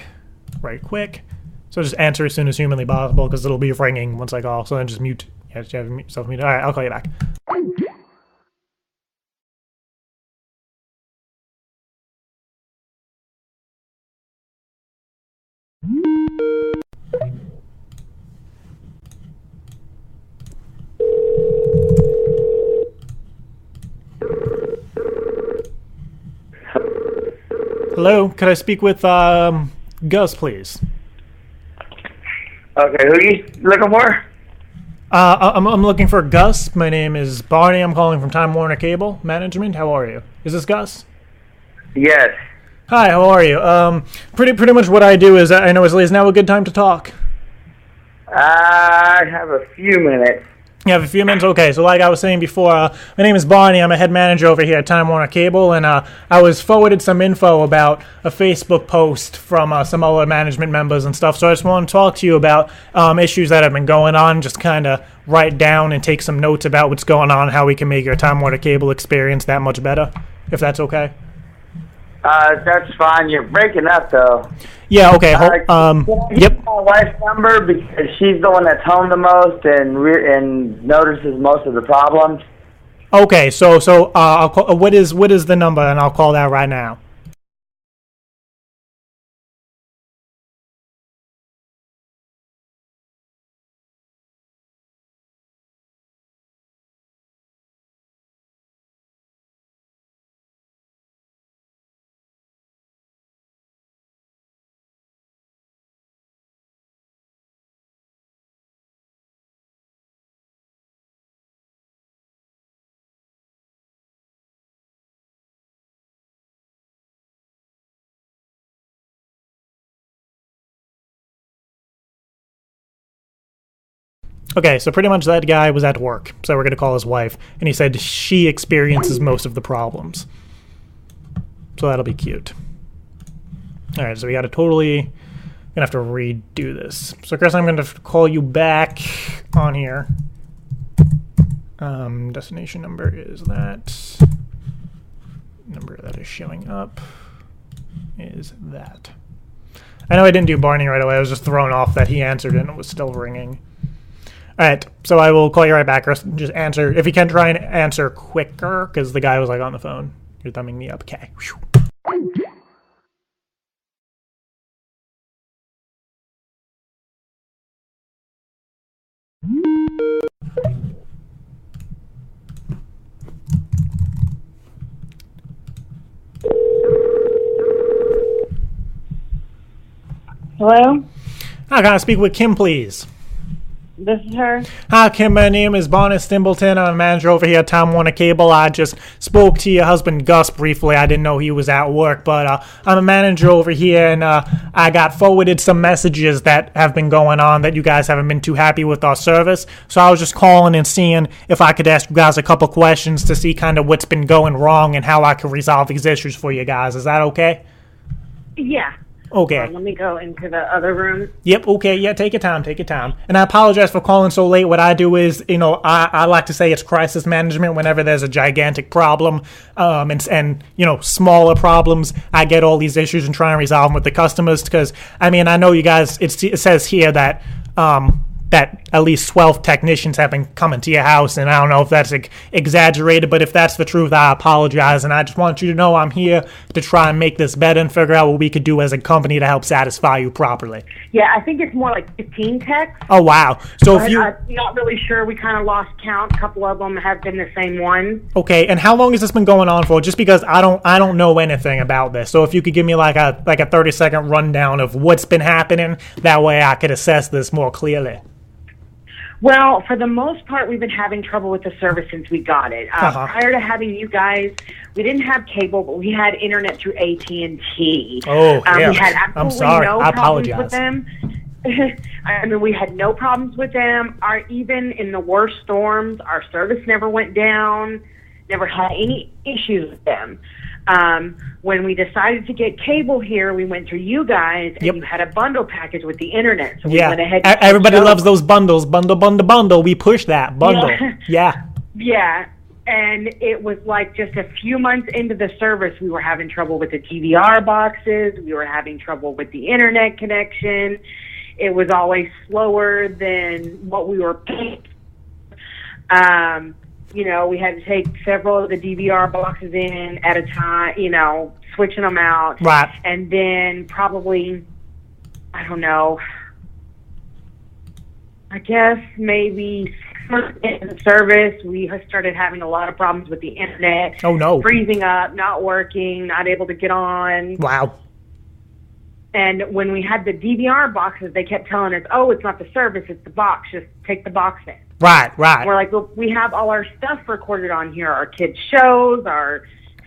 right quick. So just answer as soon as humanly possible, because it'll be ringing once I call. So then just mute. Yeah, just have yourself muted. Alright, I'll call you back. Hello, could I speak with Gus, please? Okay, who are you looking for? I'm looking for Gus. My name is Barney. I'm calling from Time Warner Cable Management. How are you? Is this Gus? Yes. Hi, how are you? Pretty much what I do is, I know is now a good time to talk. I have a few minutes. You have a few minutes? Okay, so like I was saying before, my name is Barney. I'm a head manager over here at Time Warner Cable, and I was forwarded some info about a Facebook post from some other management members and stuff, so I just want to talk to you about issues that have been going on, just kind of write down and take some notes about what's going on, how we can make your Time Warner Cable experience that much better, if that's okay. That's fine. You're breaking up, though. Yeah, okay. Yep. My wife's number, because she's the one that's home the most and notices most of the problems. Okay, so I'll call, what is the number, and I'll call that right now. Okay, so pretty much that guy was at work, so we're going to call his wife, and he said she experiences most of the problems. So that'll be cute. Alright, so we got to gonna have to redo this. So Chris, I'm going to call you back on here. Destination number is that. Number that is showing up is that. I know I didn't do Barney right away, I was just thrown off that he answered and it was still ringing. Alright, so I will call you right back. Just answer. If you can, try and answer quicker, because the guy was like on the phone. You're thumbing me up. Okay. Hello? Hi, can I speak with Kim, please? This is her. Hi, Kim. My name is Barney Stimbleton. I'm a manager over here at Time Warner Cable. I just spoke to your husband, Gus, briefly. I didn't know he was at work, but I'm a manager over here, and I got forwarded some messages that have been going on that you guys haven't been too happy with our service. So I was just calling and seeing if I could ask you guys a couple questions to see kind of what's been going wrong and how I can resolve these issues for you guys. Is that okay? Yeah. Okay. Let me go into the other room. Yep, okay, yeah, take your time. And I apologize for calling so late. What I do is, I like to say it's crisis management whenever there's a gigantic problem, and smaller problems. I get all these issues and try and resolve them with the customers, because, I know you guys, it says here that, that at least 12 technicians have been coming to your house, and I don't know if that's exaggerated, but if that's the truth, I apologize, and I just want you to know I'm here to try and make this better and figure out what we could do as a company to help satisfy you properly. Yeah, I think it's more like 15 texts. Oh, wow. So if But you... I'm not really sure. We kind of lost count. A couple of them have been the same one. Okay, and how long has this been going on for? Just because I don't know anything about this. So if you could give me like a 30-second rundown of what's been happening, that way I could assess this more clearly. Well, for the most part, we've been having trouble with the service since we got it. Prior to having you guys, we didn't have cable, but we had internet through AT&T. Oh, yeah. We had absolutely I'm sorry. no I problems apologize. with them. I mean, we had no problems with them. Even in the worst storms, our service never went down, never had any issues with them. When we decided to get cable here, we went through you guys, and you had a bundle package with the internet. So we went ahead and everybody loves those bundles. Bundle. We push that bundle. Yeah. Yeah. And it was like just a few months into the service, we were having trouble with the DVR boxes. We were having trouble with the internet connection. It was always slower than what we were paying. You know, we had to take several of the DVR boxes in at a time, you know, switching them out. Right. And then probably, I don't know, I guess maybe 6 months into the service, we started having a lot of problems with the internet. Oh, no. Freezing up, not working, not able to get on. Wow. And when we had the DVR boxes, they kept telling us, oh, it's not the service, it's the box. Just take the box in. Right. We're like, well, we have all our stuff recorded on here, our kids' shows, our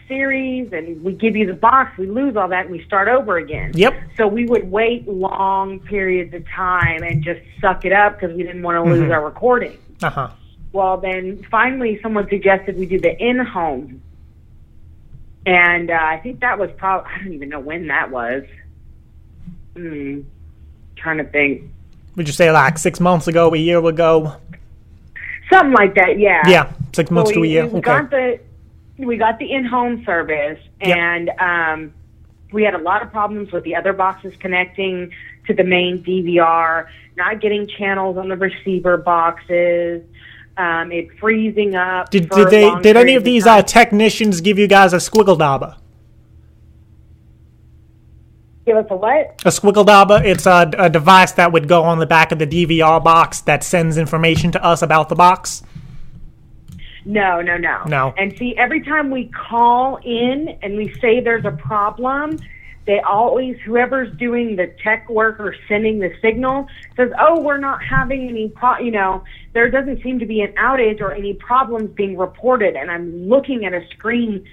series, and we give you the box, we lose all that, and we start over again. Yep. So we would wait long periods of time and just suck it up because we didn't want to lose our recording. Uh-huh. Well, then finally someone suggested we do the in-home. And I think that was probably, I don't even know when that was. Trying to think. Would you say like 6 months ago, a year ago? Something like that, yeah. Yeah, 6 months to a year. We got the in-home service, and we had a lot of problems with the other boxes connecting to the main DVR, not getting channels on the receiver boxes, it freezing up. Did any of these technicians give you guys a squiggle dabber? Give us a what? A squiggle dabber. It's a device that would go on the back of the DVR box that sends information to us about the box. No. No. And see, every time we call in and we say there's a problem, they always, whoever's doing the tech work or sending the signal, says, oh, we're not having any, there doesn't seem to be an outage or any problems being reported. And I'm looking at a screen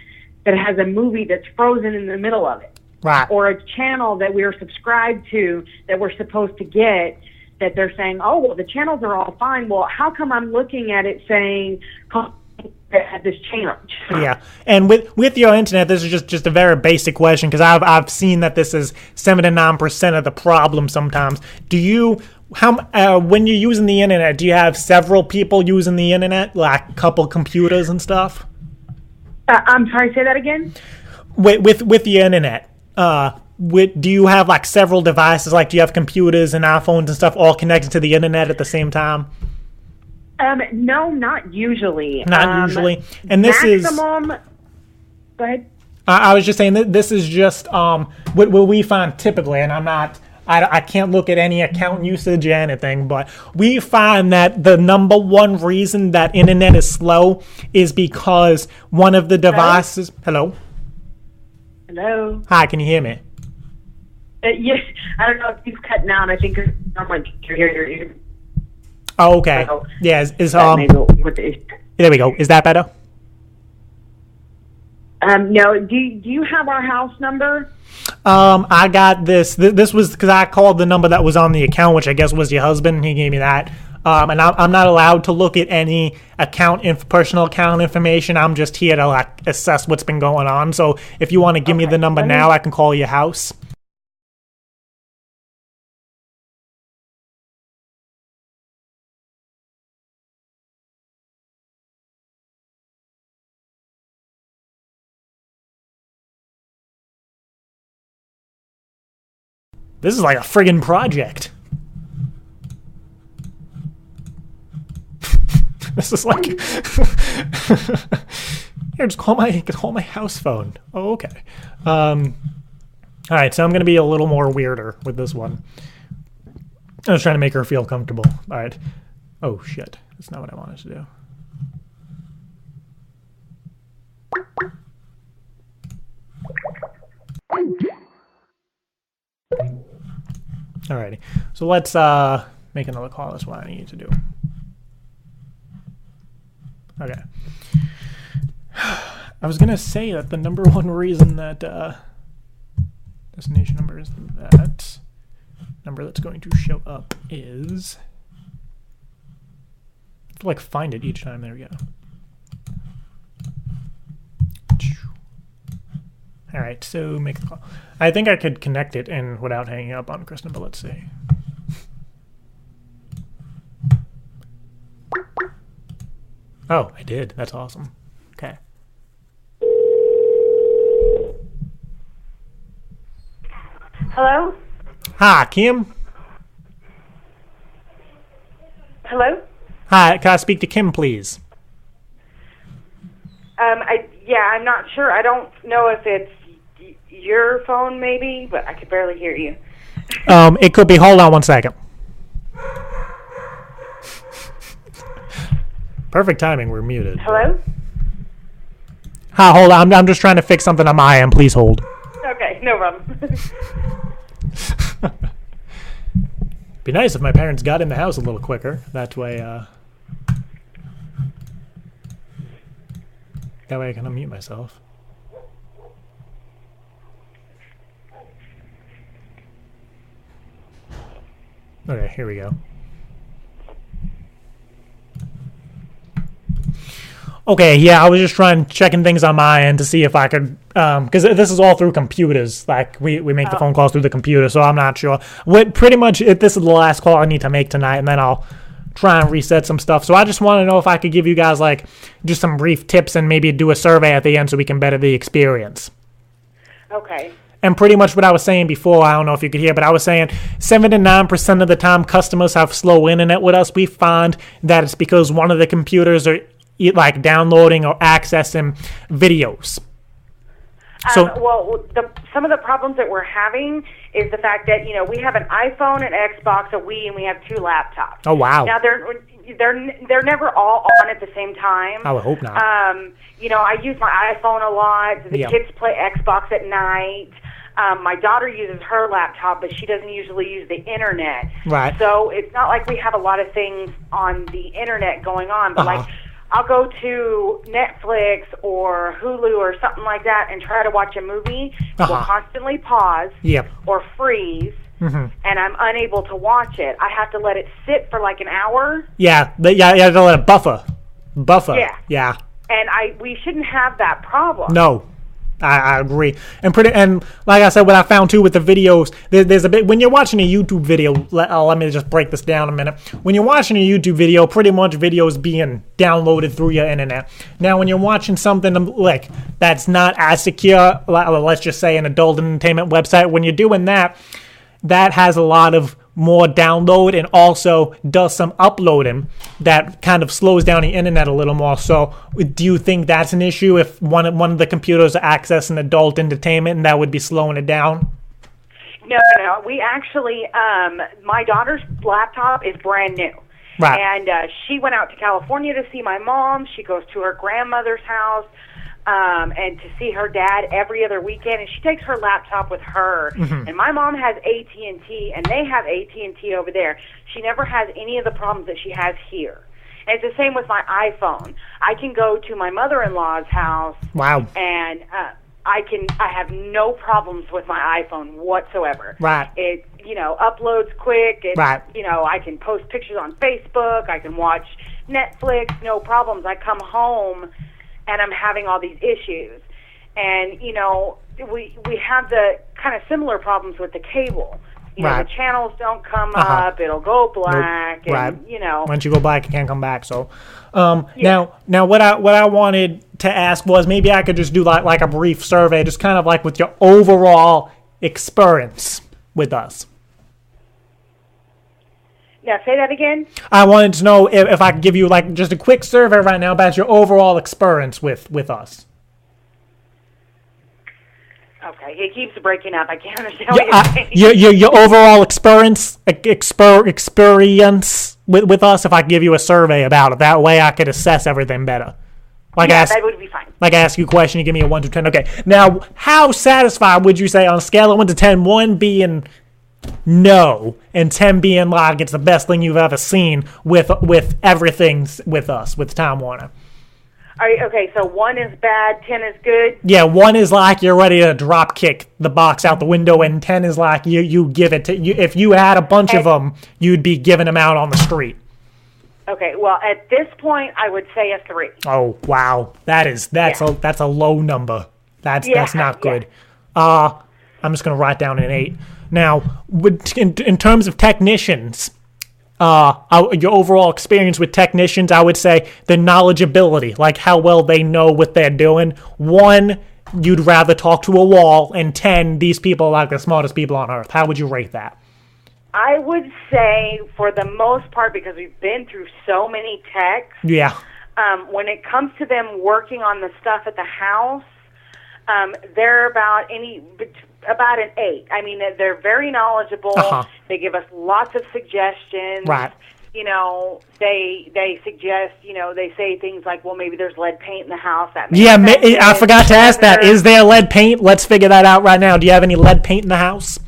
that has a movie that's frozen in the middle of it. Right. Or a channel that we are subscribed to that we're supposed to get, that they're saying, oh, well, the channels are all fine. Well, how come I'm looking at it saying at this channel? Yeah, and with your internet, this is just a very basic question, because I've seen that this is 7 to 9% of the problem sometimes. Do you, when you're using the internet, do you have several people using the internet, like a couple computers and stuff? I'm sorry, say that again? With the internet. Do you have like several devices? Like, do you have computers and iPhones and stuff all connected to the internet at the same time? No, not usually. Not usually. And this maximum, go ahead. I was just saying that this is just what we find typically, and I can't look at any account usage or anything, but we find that the number one reason that internet is slow is because one of the devices. Hello. Hi, can you hear me? Yes, I don't know if you've cut out. I think someone can hear you. Oh, okay. So, yeah, there we go. Is that better? No. Do you have our house number? I got this. This was because I called the number that was on the account, which I guess was your husband. He gave me that. And I'm not allowed to look at any personal account information. I'm just here to like assess what's been going on. So if you want to give me the number now, I can call your house. This is like a friggin' project. This is like here, just call my house phone. Oh, okay. All right, so I'm gonna be a little more weirder with this one. I was trying to make her feel comfortable. All right. Oh shit, that's not what I wanted to do. Alrighty, so let's make another call. That's what I need to do. Okay. I was gonna say that the number one reason that destination number is that number that's going to show up is, I have to like find it each time. There we go. All right, so make the call. I think I could connect it in without hanging up on Kristin, but let's see. Oh, I did. That's awesome. Okay. Hello? Hi, Kim. Hello? Hi, can I speak to Kim, please? I'm not sure. I don't know if it's your phone, maybe, but I could barely hear you. It could be. Hold on one second. Perfect timing. We're muted. Hello? Hi, hold on. I'm just trying to fix something on my end. Please hold. Okay, no problem. Be nice if my parents got in the house a little quicker. That way I can unmute myself. Okay, here we go. Okay, yeah, I was just checking things on my end to see if I could, because this is all through computers. Like, we make the phone calls through the computer, so I'm not sure. Pretty much, this is the last call I need to make tonight, and then I'll try and reset some stuff. So I just want to know if I could give you guys, like, just some brief tips and maybe do a survey at the end so we can better the experience. Okay. And pretty much what I was saying before, I don't know if you could hear, but I was saying 7 to 9% of the time customers have slow internet with us. We find that it's because one of the computers are like downloading or accessing videos. So, some of the problems that we're having is the fact that, we have an iPhone, an Xbox, a Wii, and we have 2 laptops. Oh, wow. Now, they're never all on at the same time. I would hope not. I use my iPhone a lot. The Yeah. kids play Xbox at night. My daughter uses her laptop, but she doesn't usually use the internet. Right. So it's not like we have a lot of things on the internet going on, but like I'll go to Netflix or Hulu or something like that and try to watch a movie. Will constantly pause or freeze, and I'm unable to watch it. I have to let it sit for like an hour. Yeah, you have to let it buffer. Yeah. And we shouldn't have that problem. No, I agree. And like I said, what I found too with the videos, there's a bit when you're watching a YouTube video. Let me just break this down a minute. When you're watching a YouTube video, pretty much videos being downloaded through your internet. Now, when you're watching something like that's not as secure, let's just say an adult entertainment website, when you're doing that, that has a lot of more download and also does some uploading that kind of slows down the internet a little more. So do you think that's an issue if one of the computers are accessing adult entertainment and that would be slowing it down? No. We actually, my daughter's laptop is brand new. Right. And she went out to California to see my mom. She goes to her grandmother's house and to see her dad every other weekend. And she takes her laptop with her. Mm-hmm. And my mom has AT&T, and they have AT&T over there. She never has any of the problems that she has here. And it's the same with my iPhone. I can go to my mother-in-law's house. Wow. And I have no problems with my iPhone whatsoever. Right. It, uploads quick. It, right. I can post pictures on Facebook. I can watch Netflix. No problems. I come home and I'm having all these issues. And, we have the kind of similar problems with the cable. Right. The channels don't come up. It'll go black. Nope. And, right. Once you go black, it can't come back. So, now what I wanted to ask was maybe I could just do like a brief survey, just kind of like with your overall experience with us. Now, say that again. I wanted to know if I could give you like just a quick survey right now about your overall experience with us. Okay, it keeps breaking up. I can't understand what you're saying. Your overall experience with us. If I could give you a survey about it, that way I could assess everything better. That would be fine. Like I ask you a question, you give me a 1 to 10. Okay. Now, how satisfied would you say on a scale of 1 to 10? 1 being no, and 10 being like it's the best thing you've ever seen with everything with us, with Time Warner. Okay, so 1 is bad, 10 is good. Yeah, 1 is like you're ready to drop kick the box out the window, and 10 is like you give it to you. If you had a bunch of them, you'd be giving them out on the street. Okay, well, at this point, I would say a 3. Oh wow, that's a low number. That's not good. I'm just gonna write down an 8. Now, in terms of technicians, your overall experience with technicians, I would say the knowledgeability, like how well they know what they're doing. 1, you'd rather talk to a wall, and 10, these people are like the smartest people on earth. How would you rate that? I would say, for the most part, because we've been through so many techs, when it comes to them working on the stuff at the house, they're about an 8. I mean, they're very knowledgeable. They give us lots of suggestions. Right. You know, they suggest, they say things like, well, maybe there's lead paint in the house. That I forgot to ask that. Is there lead paint? Let's figure that out right now. Do you have any lead paint in the house?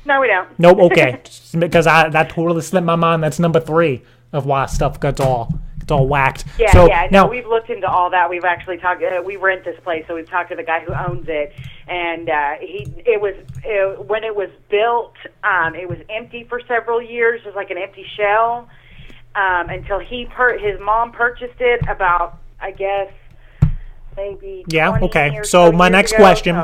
No, we don't. Nope, okay. Because that totally slipped my mind. That's number 3 of why stuff gets all whacked. No, we've looked into all that. We've actually talked. We rent this place, so we've talked to the guy who owns it, and when it was built, it was empty for several years, just like an empty shell, until his mom purchased it about, I guess, maybe 20 or So my years next ago. question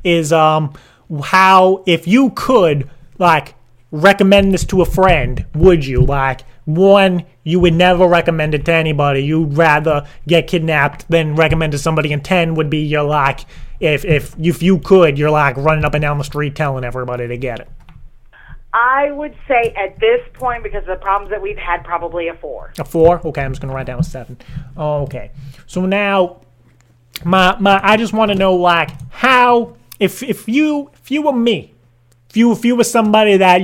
is how, if you could like recommend this to a friend, would you? Like, 1, you would never recommend it to anybody. You'd rather get kidnapped than recommend it to somebody. And 10 would be you're like, if you could, you're like running up and down the street telling everybody to get it. I would say at this point, because of the problems that we've had, probably a 4. A 4? Okay, I'm just gonna write down a 7. Okay, so now I just want to know like how if you were me, if you were somebody that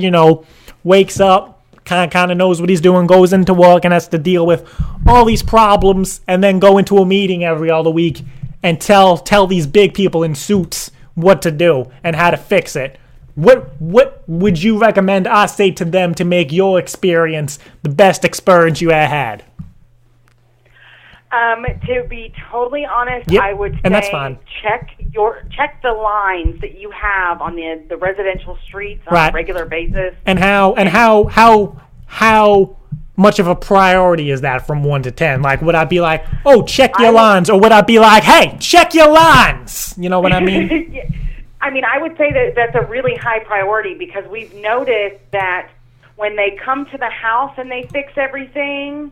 wakes up, kind of knows what he's doing, goes into work, and has to deal with all these problems, and then go into a meeting every other week and tell these big people in suits what to do and how to fix it. What would you recommend I say to them to make your experience the best experience you ever had? To be totally honest, Yep, I would say and that's fine. check the lines that you have on the residential streets on Right. a regular basis. And how much of a priority is that from 1 to 10? Like, would I be like, oh, check your lines, or would I be like, hey, check your lines? You know what I mean? I mean, I would say that that's a really high priority, because we've noticed that when they come to the house and they fix everything,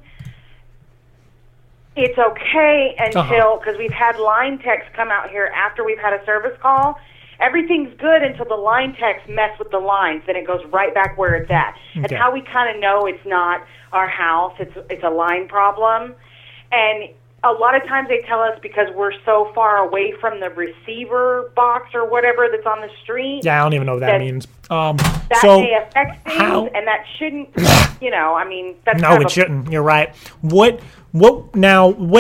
it's okay until, because we've had line techs come out here after we've had a service call. Everything's good until the line techs mess with the lines, then it goes right back where it's at. That's how we kind of know it's not our house, it's a line problem. And a lot of times they tell us because we're so far away from the receiver box or whatever that's on the street. Yeah, I don't even know what that means. That So may affect things, and that shouldn't, I mean, that's no, kind of it shouldn't. You're right. What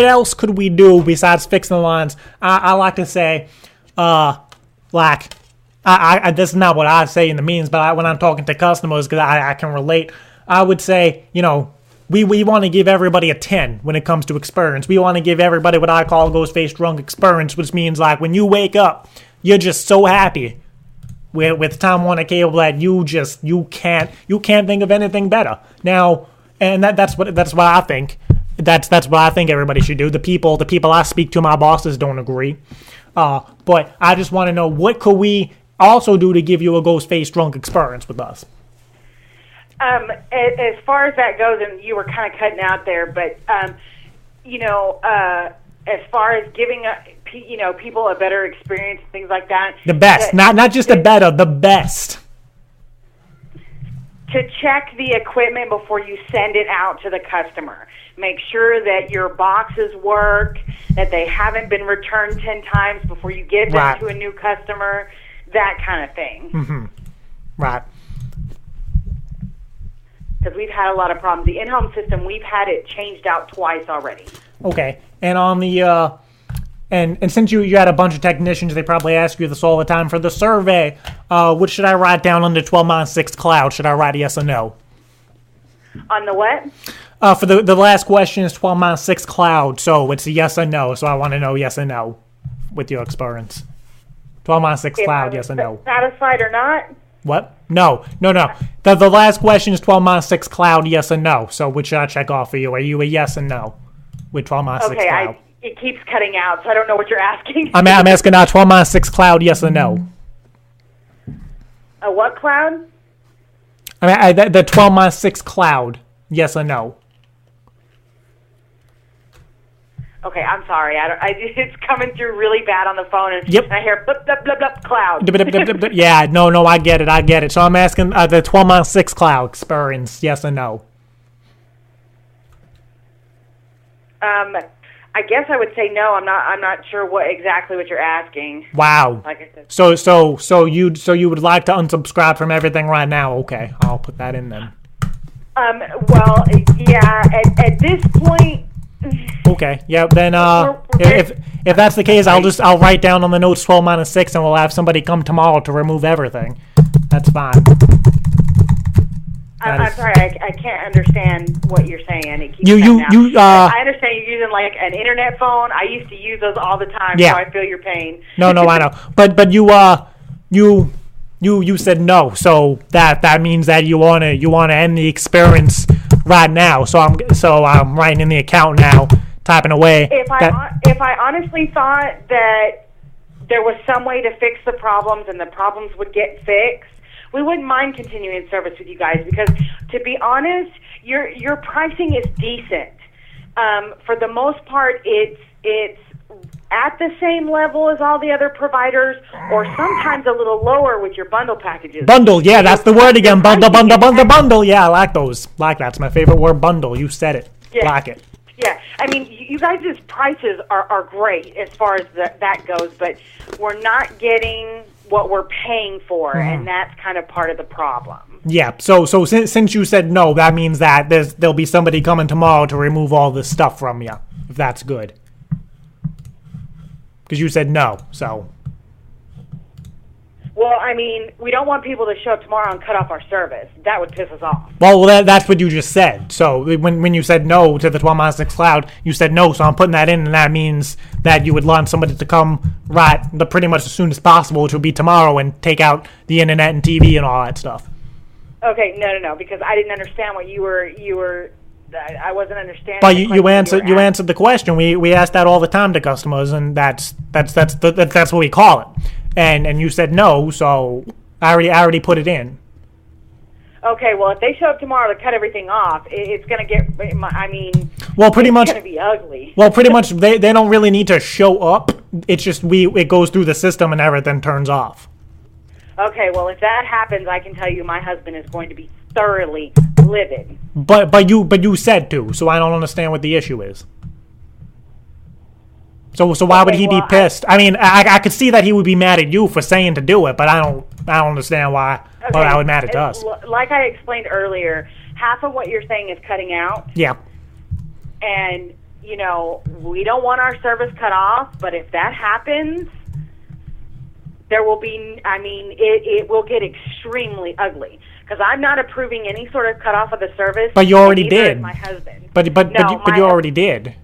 else could we do besides fixing the lines? I like to say, this is not what I say in the meetings, but when I'm talking to customers, because I can relate, I would say, we want to give everybody a 10 when it comes to experience. We want to give everybody what I call ghost face drunk experience, which means like when you wake up, you're just so happy with Time Warner Cable that you can't think of anything better. Now, and that's what I think. That's what I think everybody should do. The people I speak to, my bosses don't agree. But I just want to know, what could we also do to give you a ghost face drunk experience with us? As far as that goes, and you were kind of cutting out there, but as far as giving people a better experience, things like that. The best, not just the better, the best. to check the equipment before you send it out to the customer. Make sure that your boxes work, that they haven't been returned 10 times before you give them to a new customer, that kind of thing. Mm-hmm. Right. Because we've had a lot of problems. The in-home system, we've had it changed out twice already. Okay. And on the and since you had a bunch of technicians, they probably ask you this all the time for the survey. What should I write down on the 12-6 cloud? Should I write yes or no? On the what? For the last question is 12-6 cloud, so it's a yes or no. So I want to know yes or no with your experience. 12-6 cloud, yes or no. Satisfied or not? What? No. The last question is 12-6 cloud, yes or no. So which should I check off for you? Are you a yes or no with 12-6 cloud? It keeps cutting out, so I don't know what you're asking. I'm asking now 12-6 cloud, yes or no. A what cloud? I mean, the 12-6 cloud, yes or no. Okay, I'm sorry. It's coming through really bad on the phone, and I hear blip, blip, blip, blip, cloud. Yeah, no, I get it. So I'm asking the 12-6 cloud experience, yes or no. I guess I would say no. I'm not sure exactly what you're asking. Wow. Like I said. So you would like to unsubscribe from everything right now? Okay, I'll put that in then. Well, yeah. At this point. Okay. Yeah. Then if that's the case, I'll write down on the notes 12-6, and we'll have somebody come tomorrow to remove everything. That's fine. I'm sorry, I can't understand what you're saying. It keeps I understand you're using like an internet phone. I used to use those all the time, so I feel your pain. No, I know. But you said no, so that means that you wanna end the experience right now. So I'm writing in the account now, typing away. If I honestly thought that there was some way to fix the problems and the problems would get fixed, we wouldn't mind continuing service with you guys, because to be honest, your pricing is decent. For the most part, it's at the same level as all the other providers, or sometimes a little lower with your bundle packages. Bundle, yeah, that's the word again. Bundle. Yeah, I like those. That's my favorite word, bundle. You said it. Yeah. Like it. Yeah, I mean, you guys' prices are great as far as that goes, but we're not getting what we're paying for, and that's kind of part of the problem. Yeah, so since you said no, that means that there'll be somebody coming tomorrow to remove all this stuff from you, if that's good. Because you said no, so. Well, I mean, we don't want people to show up tomorrow and cut off our service. That would piss us off. Well, that's what you just said. So when you said no to the 12-6 cloud, you said no, so I'm putting that in, and that means that you would want somebody to come pretty much as soon as possible, which would be tomorrow, and take out the internet and TV and all that stuff. Okay, no, because I didn't understand what you were. I wasn't understanding. But you answered the question. We ask that all the time to customers, and that's what we call it. And you said no, so I already put it in. Okay, well, if they show up tomorrow to cut everything off, it's going to get. I mean, well, pretty much it's going to be ugly. Well, pretty much they don't really need to show up. It's just it goes through the system and everything turns off. Okay, well, if that happens, I can tell you my husband is going to be thoroughly livid. But you said to, so I don't understand what the issue is. So why would he be pissed? I mean, I could see that he would be mad at you for saying to do it, but I don't understand why I would mad at us. Like I explained earlier, half of what you're saying is cutting out. Yeah. And, we don't want our service cut off, but if that happens, there will be, it will get extremely ugly. Because I'm not approving any sort of cutoff of the service. But you already did. My husband. But you already did.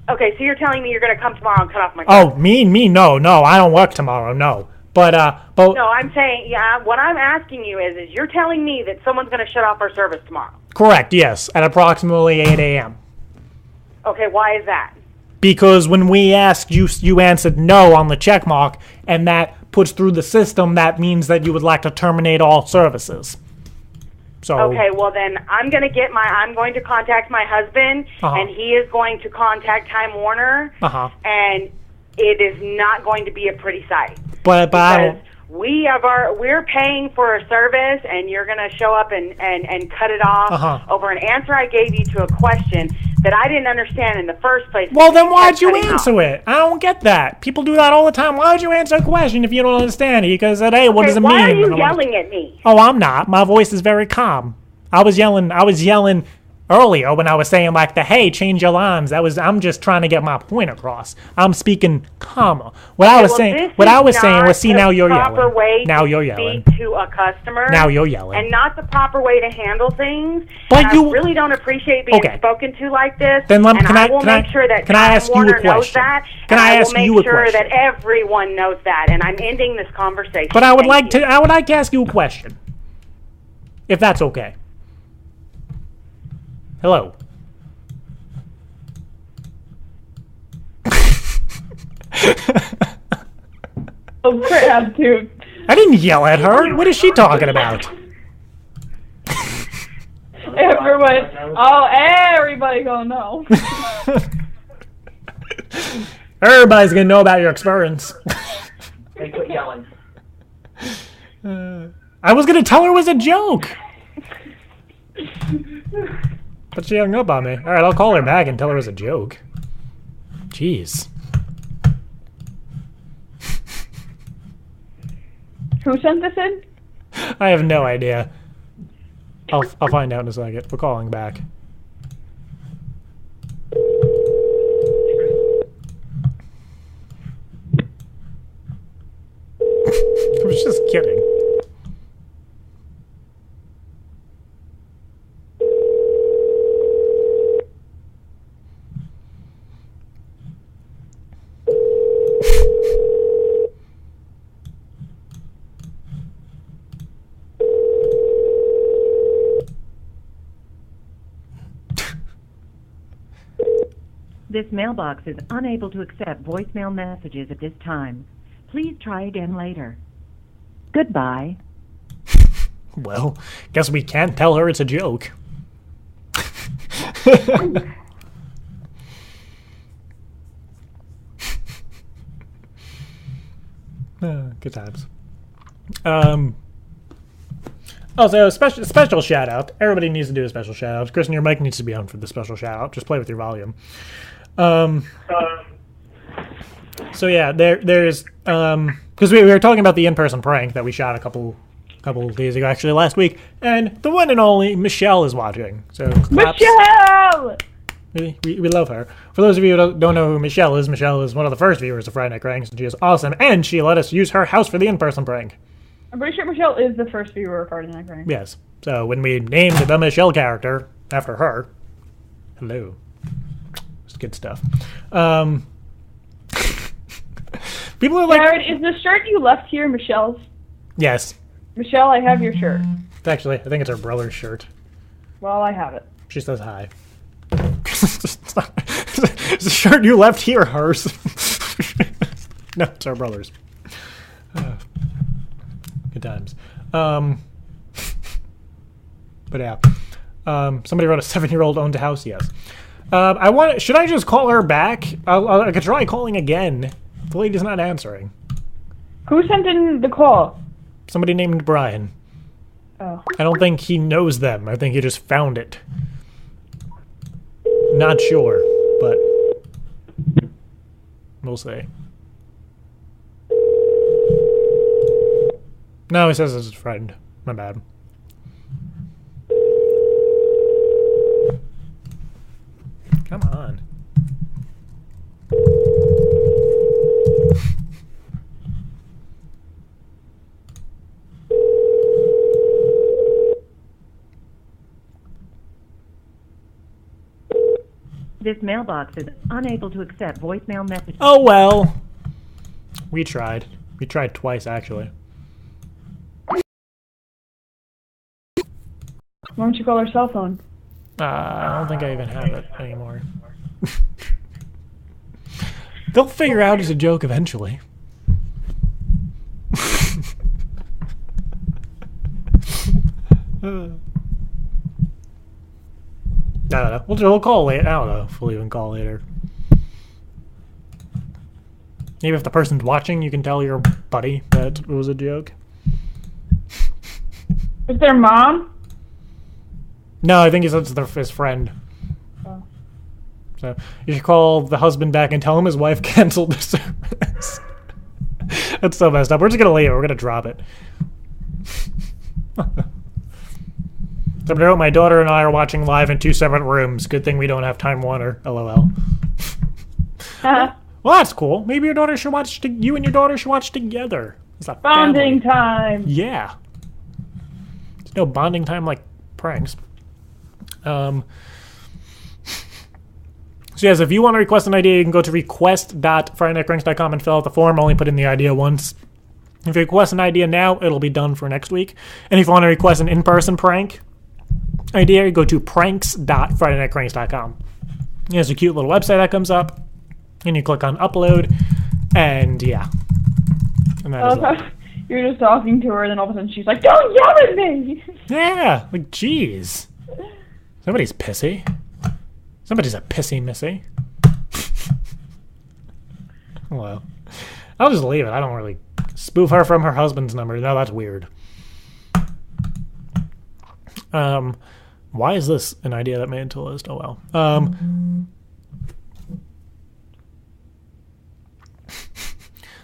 Okay, so you're telling me you're going to come tomorrow and cut off my service? Oh, me, no, I don't work tomorrow, no. But no, I'm saying, what I'm asking you is you're telling me that someone's going to shut off our service tomorrow. Correct, yes, at approximately 8 a.m. Okay, why is that? Because when we asked you answered no on the check mark, and that puts through the system, that means that you would like to terminate all services. So, okay, well then I'm going to contact my husband, and he is going to contact Time Warner, and it is not going to be a pretty sight. But we're paying for a service, and you're going to show up and cut it off over an answer I gave you to a question that I didn't understand in the first place. Well, then why'd you answer it? I don't get that. People do that all the time. Why'd you answer a question if you don't understand it? Because, hey, what does it mean? Why are you yelling at me? Oh, I'm not. My voice is very calm. I was yelling earlier when I was saying like hey, change your lines. I'm just trying to get my point across. I'm speaking calmer. What I was saying was, see, now you're yelling. Now you're yelling. Speak to a customer. Now you're yelling. And not the proper way to handle things. But I really don't appreciate being spoken to like this. Then I will make sure that Time Warner knows that. Can I ask you a question? I will make sure that everyone knows that. And I'm ending this conversation. But I would like to ask you a question, if that's okay. Hello. Oh crap, dude. I didn't yell at her. What is she talking about? Everybody gonna know. Everybody's gonna know about your experience. They quit yelling. I was gonna tell her it was a joke. But she hung up on me. Alright, I'll call her back and tell her it was a joke. Jeez. Who sent this in? I have no idea. I'll find out in a second. We're calling back. I was just kidding. This mailbox is unable to accept voicemail messages at this time. Please try again later. Goodbye. Well, guess we can't tell her it's a joke. Good times. Also, special shout out. Everybody needs to do a special shout out. Kristin, your mic needs to be on for the special shout out. Just play with your volume. So yeah, there's because we were talking about the in-person prank that we shot a couple days ago, actually last week, and the one and only Michelle is watching. So claps. Michelle! We love her. For those of you who don't know who Michelle is one of the first viewers of Friday Night Cranks, and she is awesome, and she let us use her house for the in-person prank. I'm pretty sure Michelle is the first viewer of Friday Night Cranks. Yes. So when we named the Michelle character after her, hello. It's good stuff. People are like, Jared, is the shirt you left here Michelle's? Yes. Michelle, I have your shirt. Actually, I think it's her brother's shirt. Well, I have it. She says hi. It's the shirt you left here hers. No, it's our brother's. Good times. But yeah. Somebody wrote a 7-year-old owned a house. Yes. Should I just call her back? I could try calling again. The lady's not answering. Who sent in the call? Somebody named Brian. Oh. I don't think he knows them. I think he just found it. Not sure, but we'll see. No, he says it's his friend. My bad. Come on. This mailbox is unable to accept voicemail messages. Oh well. We tried. We tried twice, actually. Why don't you call her cell phone? I don't think I even have it anymore. They'll figure out it's a joke eventually. I don't know. We'll call later. I don't know if we'll even call later. Maybe if the person's watching, you can tell your buddy that it was a joke. Is their mom? No, I think he said it's his friend. Oh. So you should call the husband back and tell him his wife canceled the service. That's so messed up. We're just going to leave it. We're going to drop it. So my daughter and I are watching live in 2 separate rooms. Good thing we don't have Time Warner. LOL. Well, that's cool. Maybe your daughter should watch. You and your daughter should watch together. It's a Bonding family. time. Yeah. There's no bonding time like pranks. So yes, if you want to request an idea, you can go to request.FridayNightCranks.com and fill out the form. Only put in the idea once. If you request an idea now, it'll be done for next week. And if you want to request an in-person prank idea, you go to pranks.FridayNightCranks.com. There's a cute little website that comes up, and you click on upload, and yeah. And that is that. You're just talking to her, and then all of a sudden she's like, "Don't yell at me!" Yeah, like, jeez. Somebody's pissy. Somebody's a pissy missy. Well, I'll just leave it. I don't really spoof her from her husband's number. No, that's weird. Why is this an idea that made it to a list? Oh, well.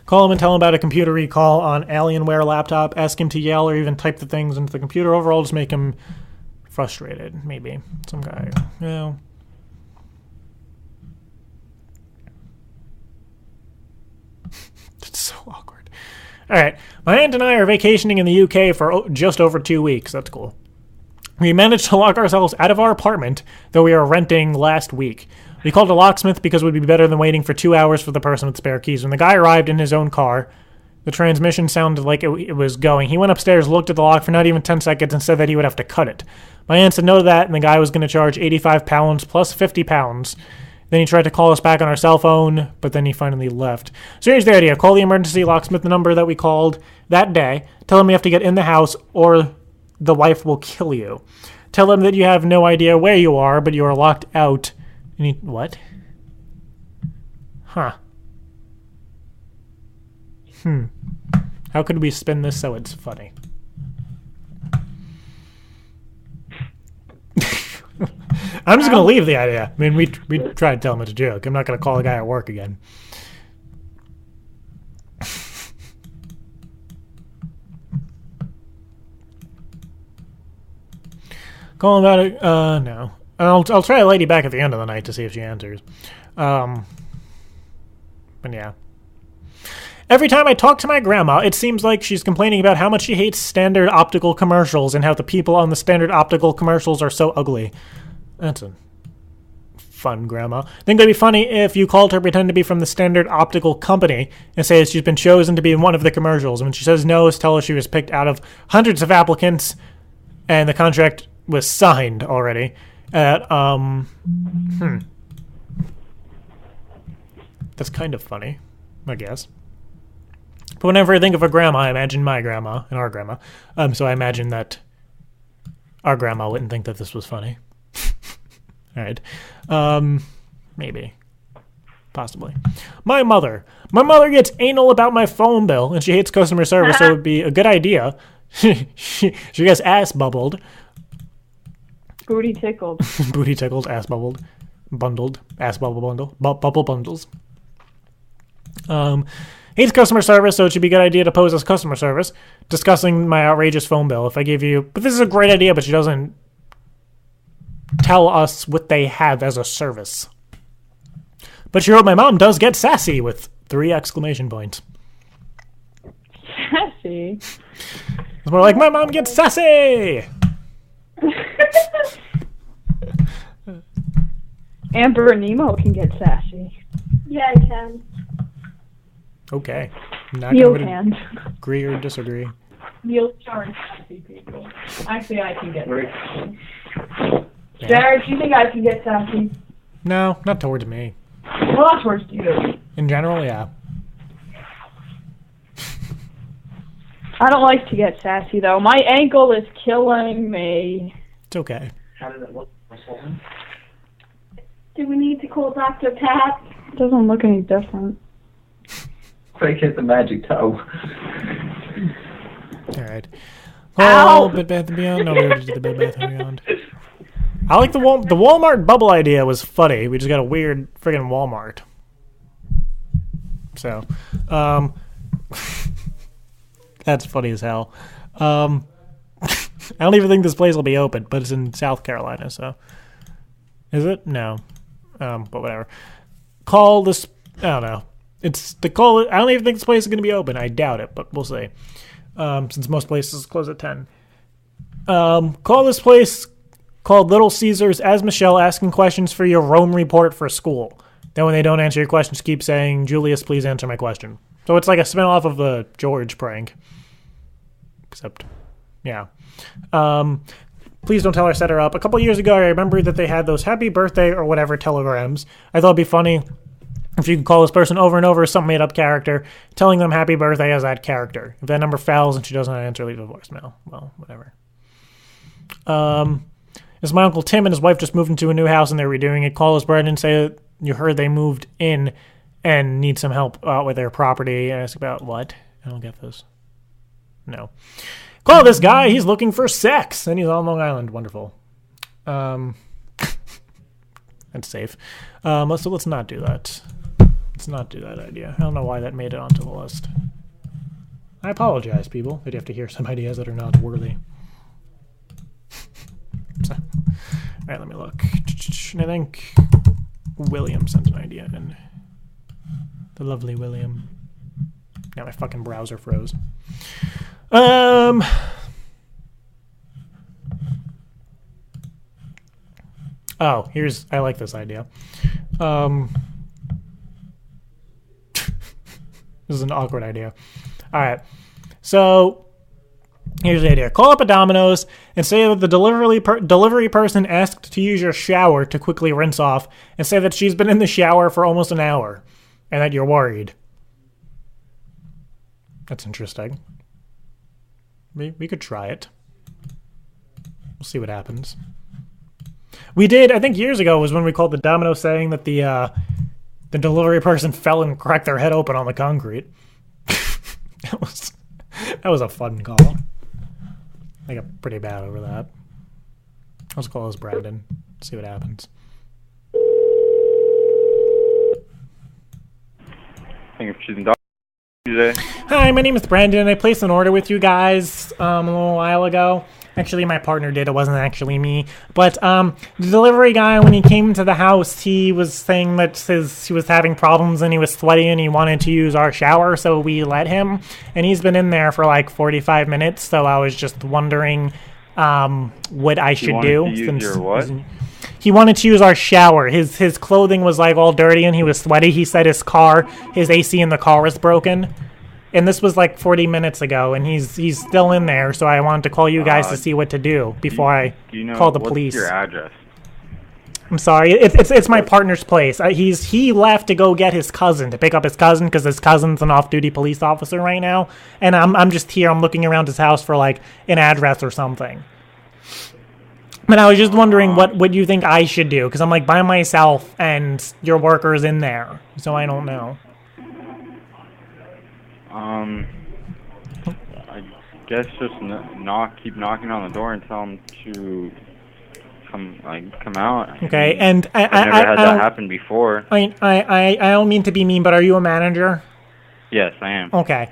Call him and tell him about a computer recall on Alienware laptop. Ask him to yell or even type the things into the computer. Overall, just make him frustrated, maybe. Some guy, you know. It's so awkward. All right. My aunt and I are vacationing in the UK for just over 2 weeks. That's cool. We managed to lock ourselves out of our apartment, though we are renting last week. We called a locksmith because it would be better than waiting for 2 hours for the person with spare keys. When the guy arrived in his own car, the transmission sounded like it was going. He went upstairs, looked at the lock for not even 10 seconds, and said that he would have to cut it. My aunt said no to that, and the guy was going to charge £85 plus £50. Then he tried to call us back on our cell phone, but then he finally left. So here's the idea. Call the emergency locksmith, the number that we called that day. Tell him you have to get in the house or the wife will kill you. Tell him that you have no idea where you are, but you are locked out. What? Huh. How could we spin this so it's funny? I'm just going to leave the idea. I mean, we tried to tell him it's a joke. I'm not going to call the guy at work again. Call him about it. No. I'll try a lady back at the end of the night to see if she answers. But yeah. Every time I talk to my grandma, it seems like she's complaining about how much she hates standard optical commercials and how the people on the standard optical commercials are so ugly. That's a fun grandma. I think it'd be funny if you called her, pretend to be from the standard optical company, and say she's been chosen to be in one of the commercials. And when she says no, tell her she was picked out of hundreds of applicants, and the contract was signed already. That's kind of funny, I guess. But whenever I think of a grandma, I imagine my grandma and our grandma. So I imagine that our grandma wouldn't think that this was funny. All right. Maybe. Possibly. My mother. My mother gets anal about my phone bill, and she hates customer service, so it would be a good idea. She gets ass bubbled. Booty tickled. Booty tickled, ass bubbled, bundled, ass bubble bundle, bubble bundles. Hates customer service, so it should be a good idea to pose as customer service, discussing my outrageous phone bill. If I give you, but this is a great idea, but she doesn't tell us what they have as a service. But she wrote, my mom does get sassy with 3 exclamation points. Sassy? It's more like, my mom gets sassy! Amber and Nemo can get sassy. Yeah, I can. Okay. Not You going can. to agree or disagree. You'll charge sassy people. Actually, I can get sassy. Yeah. Jared, do you think I can get sassy? No, not towards me. Well, not towards you. In general, yeah. I don't like to get sassy, though. My ankle is killing me. It's okay. How does it look? Do we need to call Dr. Pat? It doesn't look any different. Quick, hit the magic toe. All right. Oh, Bed Bath & Beyond. No, we already did the Bed Bath & Beyond. I like the Walmart bubble idea was funny. We just got a weird friggin' Walmart. So, that's funny as hell. I don't even think this place will be open, but it's in South Carolina, so. Is it? No. But whatever. Call this. I don't know. It's the call. I don't even think this place is going to be open. I doubt it, but we'll see. Since most places close at 10. Call this place called Little Caesars as Michelle, asking questions for your Rome report for school. Then when they don't answer your questions, keep saying, Julius, please answer my question. So it's like a spin-off of the George prank. Except, yeah. Please don't tell her, set her up. A couple years ago, I remember that they had those happy birthday or whatever telegrams. I thought it'd be funny if you could call this person over and over as some made-up character, telling them happy birthday as that character. If that number fails and she doesn't answer, leave a voicemail. Well, whatever. It's my Uncle Tim and his wife just moved into a new house and they're redoing it. Call us, Branden, and say that you heard they moved in and need some help out with their property. Ask about what? I don't get this. No. Call this guy. He's looking for sex. And he's on Long Island. Wonderful. That's safe. Let's not do that. Let's not do that idea. I don't know why that made it onto the list. I apologize, people, that you have to hear some ideas that are not worthy. So, all right, let me look. I think William sent an idea in. The lovely William. Now my fucking browser froze. Oh, I like this idea. This is an awkward idea. All right. So, here's the idea. Call up a Dominoes and say that the delivery person asked to use your shower to quickly rinse off, and say that she's been in the shower for almost an hour and that you're worried. That's interesting. We could try it. We'll see what happens. We did, I think years ago was when we called the Domino saying that the delivery person fell and cracked their head open on the concrete. That was a fun call. I got pretty bad over that. Let's call this Branden. See what happens. Thank you for choosing Tuesday. Hi, my name is Branden, and I placed an order with you guys a little while ago. Actually, my partner did. It wasn't actually me. But the delivery guy, when he came to the house, he was saying that he was having problems and he was sweaty and he wanted to use our shower, so we let him. And he's been in there for like 45 minutes, so I was just wondering what I should do. He wanted to use our shower. His clothing was like all dirty and he was sweaty. He said his AC in the car was broken. And this was like 40 minutes ago, and he's still in there, so I wanted to call you guys to see what to do before I call the police. What's your address? I'm sorry, it's my partner's place. He left to go get his cousin, to pick up his cousin, because his cousin's an off-duty police officer right now, and I'm just here. I'm looking around his house for like an address or something. But I was just wondering what you think I should do, because I'm like by myself, and your worker's in there, so I don't know. I guess just keep knocking on the door and tell them to come out. Okay, and I've never had that happen before. I don't mean to be mean, but are you a manager? Yes, I am. Okay.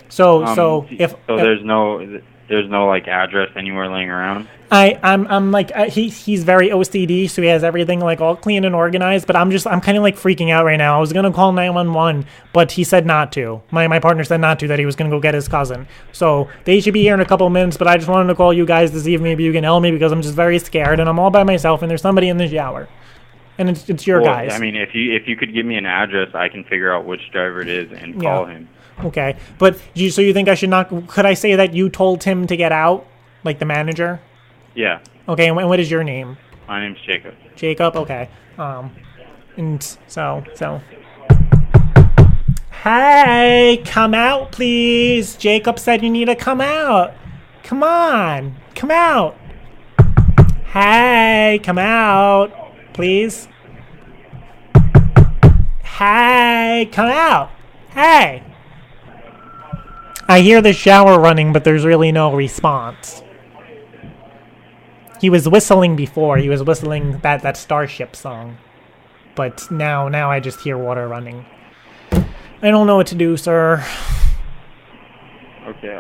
So there's no like address anywhere laying around. I'm like he's very OCD, so he has everything like all clean and organized. But I'm kind of like freaking out right now. I was gonna call 911, but he said not to. My partner said not to. That he was gonna go get his cousin. So they should be here in a couple minutes. But I just wanted to call you guys to see if maybe you can help me, because I'm just very scared and I'm all by myself and there's somebody in the shower, and it's your guys. I mean, if you could give me an address, I can figure out which driver it is and call him. Okay, but so you think I should not? Could I say that you told him to get out, like the manager? Yeah. Okay, and what is your name? My name's Jacob. Jacob, okay. And so. Hey, come out, please. Jacob said you need to come out. Come on, come out. Hey, come out, please. Hey, come out. Hey! I hear the shower running, but there's really no response. He was whistling before. He was whistling that Starship song. But now I just hear water running. I don't know what to do, sir. Okay,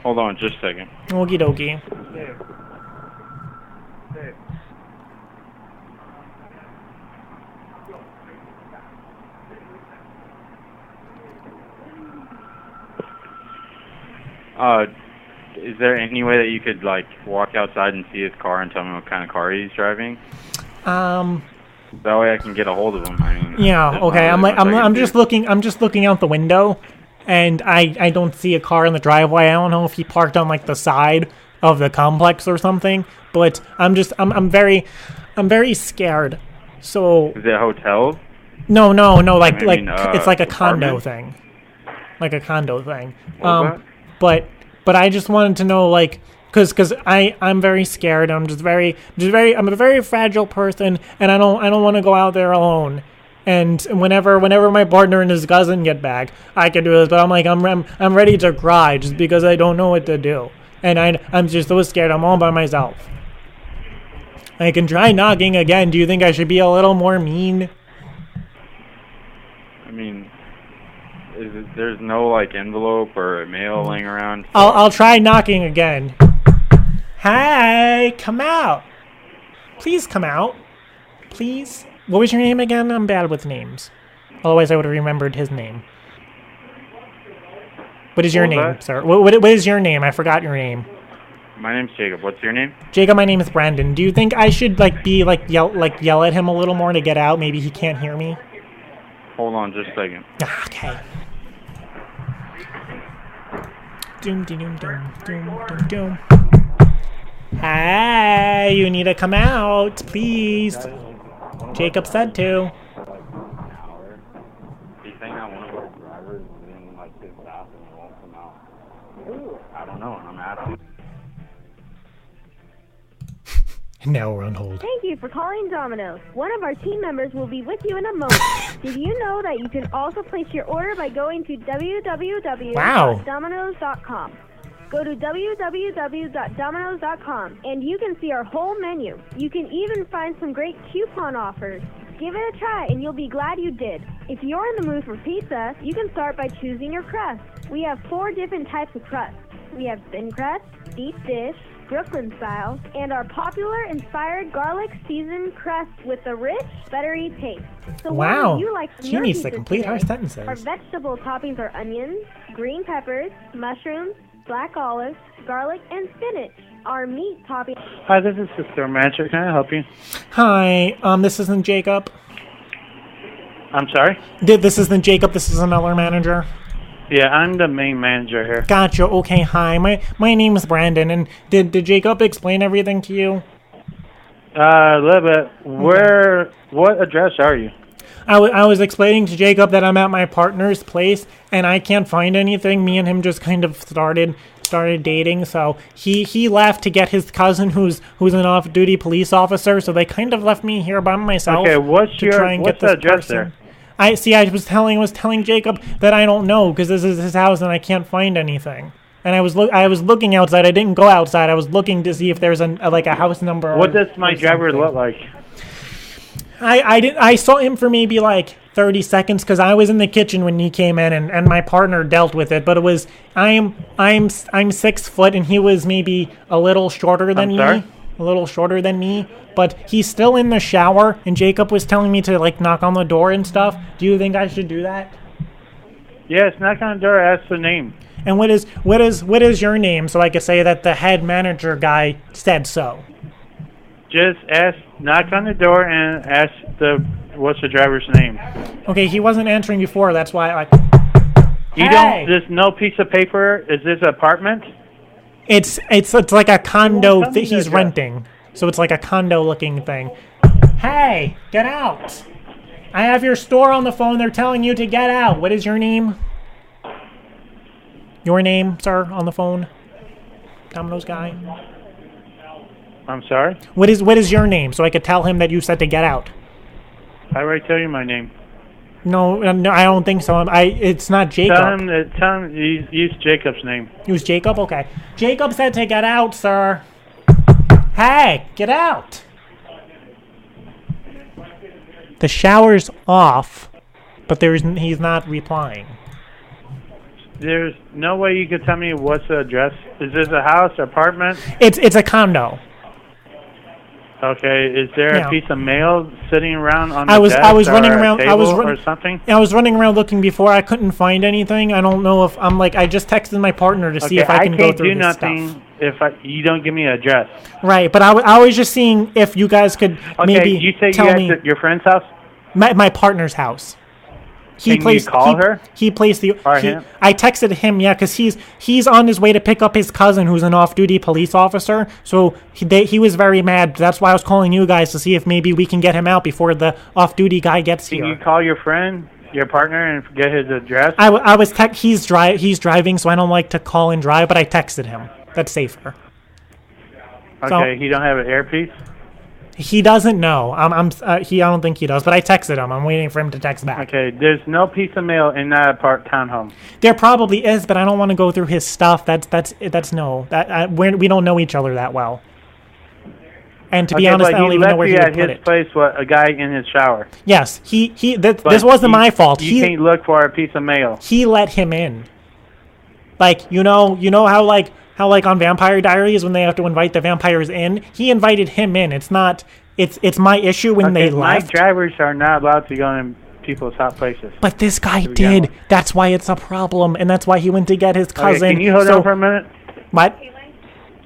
hold on just a second. Okie dokie. Is there any way that you could, like, walk outside and see his car and tell me what kind of car he's driving? That way I can get a hold of him. I mean, yeah, okay. I'm just looking out the window, and I don't see a car in the driveway. I don't know if he parked on like the side of the complex or something, but I'm very scared. So is it hotels? No, like it's like a condo apartment? thing. Like a condo thing. What was that? But I just wanted to know, like, because I'm very scared. I'm I'm a very fragile person, and I don't want to go out there alone. And whenever my partner and his cousin get back, I can do this. But I'm ready to cry just because I don't know what to do, and I'm just so scared. I'm all by myself. I can try knocking again. Do you think I should be a little more mean? I mean, there's no like envelope or mail laying around? I'll try knocking again. Hey, come out. Please come out. Please. What was your name again? I'm bad with names. Otherwise, I would have remembered his name. What is your name, sir? What is your name? I forgot your name. My name's Jacob. What's your name? Jacob, my name is Branden. Do you think I should yell at him a little more to get out? Maybe he can't hear me. Hold on just a second. Okay. Doom, doom, doom, doom, doom, doom. Hey, you need to come out, please. Jacob said to. He's saying that one of our drivers is in like his bathroom and won't come out. I don't know, and I'm asking. Now we're on hold. Thank you for calling Dominoes. One of our team members will be with you in a moment. Did you know that you can also place your order by going to www.dominoes.com? Go to www.dominoes.com and you can see our whole menu. You can even find some great coupon offers. Give it a try and you'll be glad you did. If you're in the mood for pizza, you can start by choosing your crust. We have 4 different types of crust. We have thin crust, deep dish, Brooklyn style, and our popular inspired garlic seasoned crust with a rich, buttery taste. So wow, what do you like from she your needs pizza to complete her today? sentences. Our vegetable toppings are onions, green peppers, mushrooms, black olives, garlic, and spinach. Our meat topping. Hi, this is the store manager. Can I help you? Hi, this isn't Jacob. I'm sorry? This isn't Jacob, this is another manager. Yeah, I'm the main manager here. Gotcha, okay, hi. My name is Branden, and did Jacob explain everything to you? A little bit. What address are you? I was explaining to Jacob that I'm at my partner's place, and I can't find anything. Me and him just kind of started dating, so he left to get his cousin who's an off-duty police officer, so they kind of left me here by myself. Okay, what's the address there? I was telling Jacob that I don't know because this is his house and I can't find anything. And I was looking outside. I didn't go outside. I was looking to see if there's a house number. What does my driver look like? I saw him for maybe like 30 seconds because I was in the kitchen when he came in and my partner dealt with it. But it was I'm 6 foot and he was maybe a little shorter than me. A little shorter than me, but he's still in the shower, and Jacob was telling me to like knock on the door and stuff. Do you think I should do that? Yes, knock on the door, ask the name. And what is your name, so I could say that the head manager guy said so? Just knock on the door and ask what's the driver's name. Okay, he wasn't answering before, that's why there's no piece of paper. Is this an apartment? It's like a condo that he's renting. So it's like a condo looking thing. Hey, get out. I have your store on the phone. They're telling you to get out. What is your name? Your name, sir, on the phone? Domino's guy. I'm sorry? What is your name so I could tell him that you said to get out? I already tell you my name. No, I don't think so. It's not Jacob. Tell him use Jacob's name. Use Jacob? Okay. Jacob said to get out, sir. Hey, get out. The shower's off, but he's not replying. There's no way you could tell me what's the address. Is this a house, apartment? It's a condo. Okay, is there a piece of mail sitting around on the desk I was running around. or something? I was running around looking before. I couldn't find anything. I don't know if I just texted my partner to see if I can go through his stuff. I can't do nothing if you don't give me an address. Right, but I was just seeing if you guys could maybe you say tell me your friend's house? My partner's house. Can you call her? He placed the. Him? I texted him, because he's on his way to pick up his cousin, who's an off-duty police officer. So he was very mad. That's why I was calling you guys to see if maybe we can get him out before the off-duty guy gets here. Can you call your friend, your partner, and get his address? I was he's driving, so I don't like to call and drive, but I texted him. That's safer. Okay, he don't have an earpiece. He doesn't know. I don't think he does, but I texted him. I'm waiting for him to text back. Okay, there's no piece of mail in that townhome. There probably is, but I don't want to go through his stuff. That's no. We don't know each other that well. And to be honest, I don't even know where he would put it. He left you at his place, a guy in his shower. Yes, this wasn't my fault. You can't look for a piece of mail. He let him in. Like, you know how on Vampire Diaries when they have to invite the vampires in, he invited him in. It's my issue when they left. Night drivers are not allowed to go in people's hot places. But this guy did. That's why it's a problem, and that's why he went to get his cousin. Okay, can you hold on for a minute? What?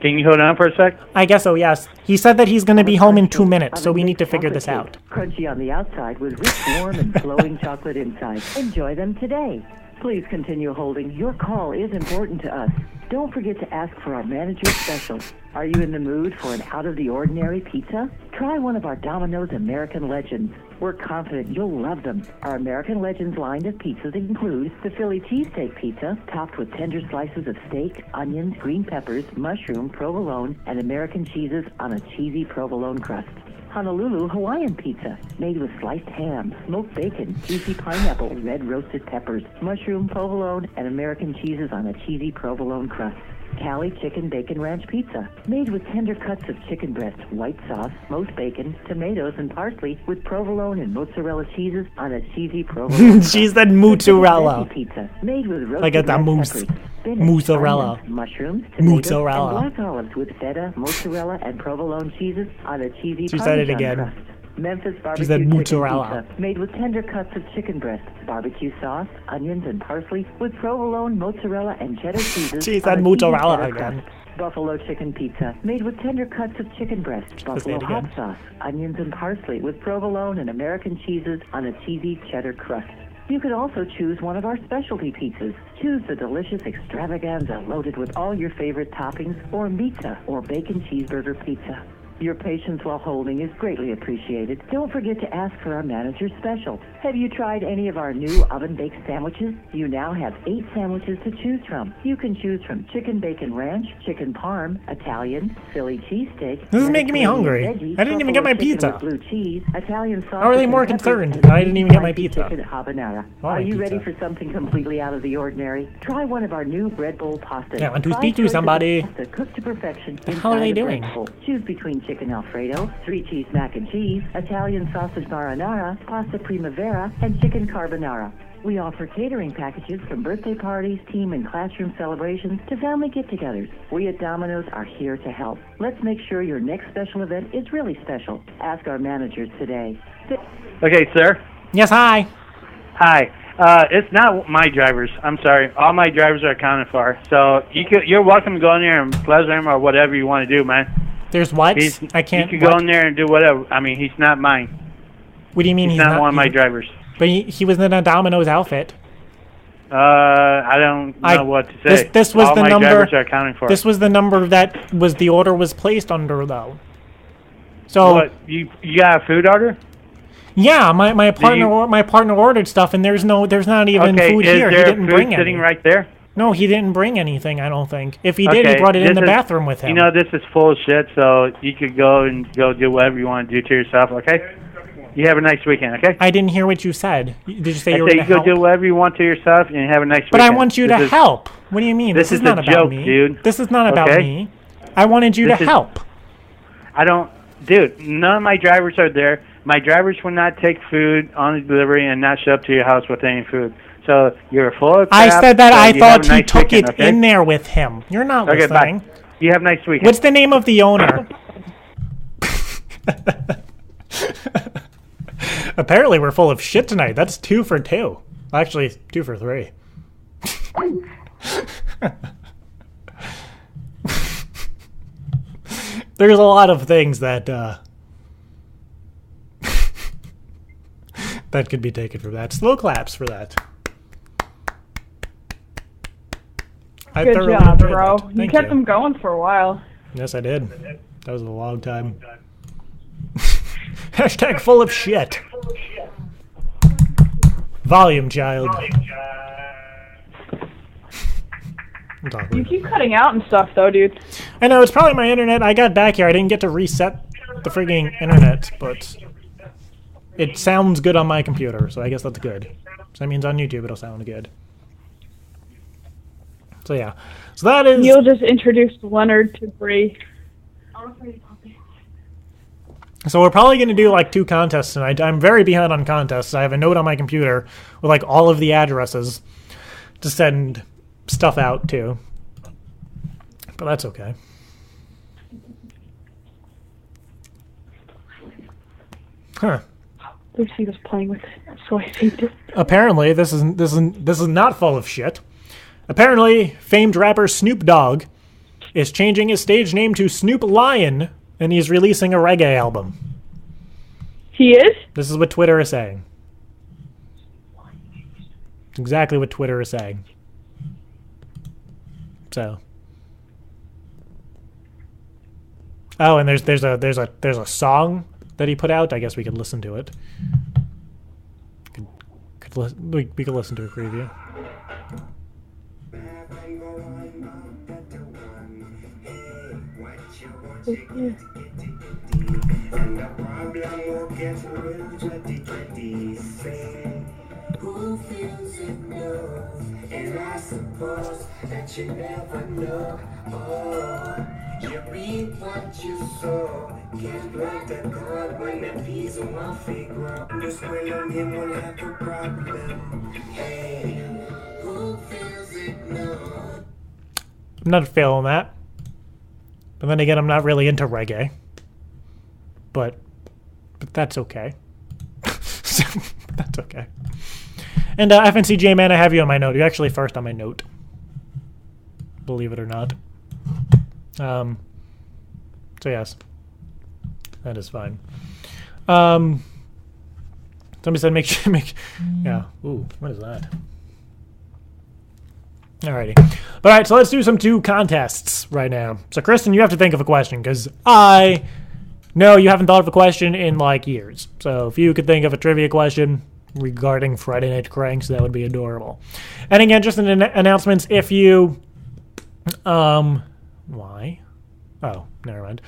Can you hold on for a sec? I guess so, yes. He said that he's going to be home in 2 minutes, so we need to figure this out. Crunchy on the outside with rich, warm, and flowing chocolate inside. Enjoy them today. Please continue holding. Your call is important to us. Don't forget to ask for our manager special. Are you in the mood for an out-of-the-ordinary pizza? Try one of our Domino's American Legends. We're confident you'll love them. Our American Legends line of pizzas include the Philly cheesesteak pizza, topped with tender slices of steak, onions, green peppers, mushroom, provolone, and American cheeses on a cheesy provolone crust. Honolulu Hawaiian pizza, made with sliced ham, smoked bacon, juicy pineapple, red roasted peppers, mushroom, provolone, and American cheeses on a cheesy provolone crust. Cali Chicken Bacon Ranch Pizza, made with tender cuts of chicken breast, white sauce, smoked bacon, tomatoes, and parsley, with provolone and mozzarella cheeses on a cheesy provolone crust. She said mozzarella. Pizza, made with roasted I get that peppers, mozzarella. onions, mushrooms, tomatoes, mozzarella. and black olives with feta, mozzarella, and provolone cheeses on a cheesy She said it Parmesan again. crust. Memphis She barbecue said chicken mozzarella. pizza, made with tender cuts of chicken breast, barbecue sauce, onions, and parsley, with provolone, mozzarella, and cheddar cheeses. She on said a mozzarella cheesy cheddar again. crust. Buffalo chicken pizza, made with tender cuts of chicken breast, buffalo hot sauce, onions, and parsley, with provolone and American cheeses on a cheesy cheddar crust. You could also choose one of our specialty pizzas. Choose the delicious extravaganza loaded with all your favorite toppings, or pizza, or bacon cheeseburger pizza. Your patience while holding is greatly appreciated. Don't forget to ask for our manager special. Have you tried any of our new oven-baked sandwiches? You now have 8 sandwiches to choose from. You can choose from chicken bacon ranch, chicken parm, Italian, Philly cheesesteak. This is making me hungry. Veggie, I didn't even get my buffalo chicken pizza. with blue cheese, Italian sausage. How are they more and peppers, concerned and that I didn't even get my spicy pizza? Chicken habanero. Oh, Are my you ready pizza. for something completely out of the ordinary? Try one of our new bread bowl pastas. Yeah, I want to Try speak to choices of somebody. pasta cooked to perfection. The hell are they inside a doing? bread bowl. Choose between chicken Alfredo, 3-cheese mac and cheese, Italian sausage marinara, pasta primavera, and chicken carbonara. We offer catering packages from birthday parties, team and classroom celebrations to family get-togethers. We at Domino's are here to help. Let's make sure your next special event is really special. Ask our managers today. Okay, sir. Yes, hi. Hi. It's not my drivers. I'm sorry. All my drivers are accounted for. So you're welcome to go in there and pleasure him or whatever you want to do, man. There's what? I can't. You can go in there and do whatever. I mean, he's not mine. What do you mean he's not one of my drivers? But he was in a Domino's outfit. I don't know what to say. This was all the my number. drivers are accounting for. This was the number that was the order was placed under, though. So what? You got a food order? Yeah, my partner ordered stuff, and there's not even food here. He didn't bring any. Sitting right there? No, he didn't bring anything, I don't think. If he did, he brought it in the bathroom with him. You know, this is full of shit, so you could go do whatever you want to do to yourself, okay? You have a nice weekend, okay? I didn't hear what you said. Did you say I you were said going you to go help? do whatever you want to yourself and have a nice weekend. But I want you to help. What do you mean? This is not a about joke, me. dude. This is not about Okay? me. I wanted you to help. Dude, none of my drivers are there. My drivers will not take food on the delivery and not show up to your house with any food. So you're full of crap. I said that so I you thought have a he nice took weekend, it okay? in there with him. You're not Okay, listening. bye. You have a nice weekend. What's the name of the owner? Apparently we're full of shit tonight. That's 2 for 2. Actually, 2 for 3. There's a lot of things that that could be taken from that. Slow claps for that. I Good thoroughly job, enjoyed bro. that. You Thank kept them going for a while. Yes, I did. That was a long time. Hashtag full of shit. Volume child. You keep cutting out and stuff, though, dude. I know, it's probably my internet. I got back here. I didn't get to reset the frigging internet, but it sounds good on my computer, so I guess that's good. So that means on YouTube it'll sound good. So yeah. So that is... Neil just introduced Leonard to Bree. So we're probably going to do like 2 contests tonight. I'm very behind on contests. I have a note on my computer with like all of the addresses to send stuff out to. But that's okay. Huh. Lucy was playing with it, so I saved it. Apparently, this is not full of shit. Apparently, famed rapper Snoop Dogg is changing his stage name to Snoop Lion, and he's releasing a reggae album. He is? This is what Twitter is saying. Exactly what Twitter is saying. So. Oh, and there's a song that he put out. I guess we could listen to it. We could listen to a preview. Who feels it knows, and I suppose that you never know. Oh, you reap what you sow. Can't plant the God when the peas won't figure. Just when I'm in will have a problem. Hey, who feels it knows. I'm not feeling that. But then again, I'm not really into reggae. But that's okay. That's okay. And FNCJ man, I have you on my note. You're actually first on my note. Believe it or not. So yes. That is fine. Somebody said yeah. Ooh, what is that? Alrighty. But alright, so let's do some 2 contests right now. So Kristin, you have to think of a question, because I know you haven't thought of a question in like years. So if you could think of a trivia question regarding Friday Night Cranks, that would be adorable. And again, just an announcements, if you why? Oh, never mind.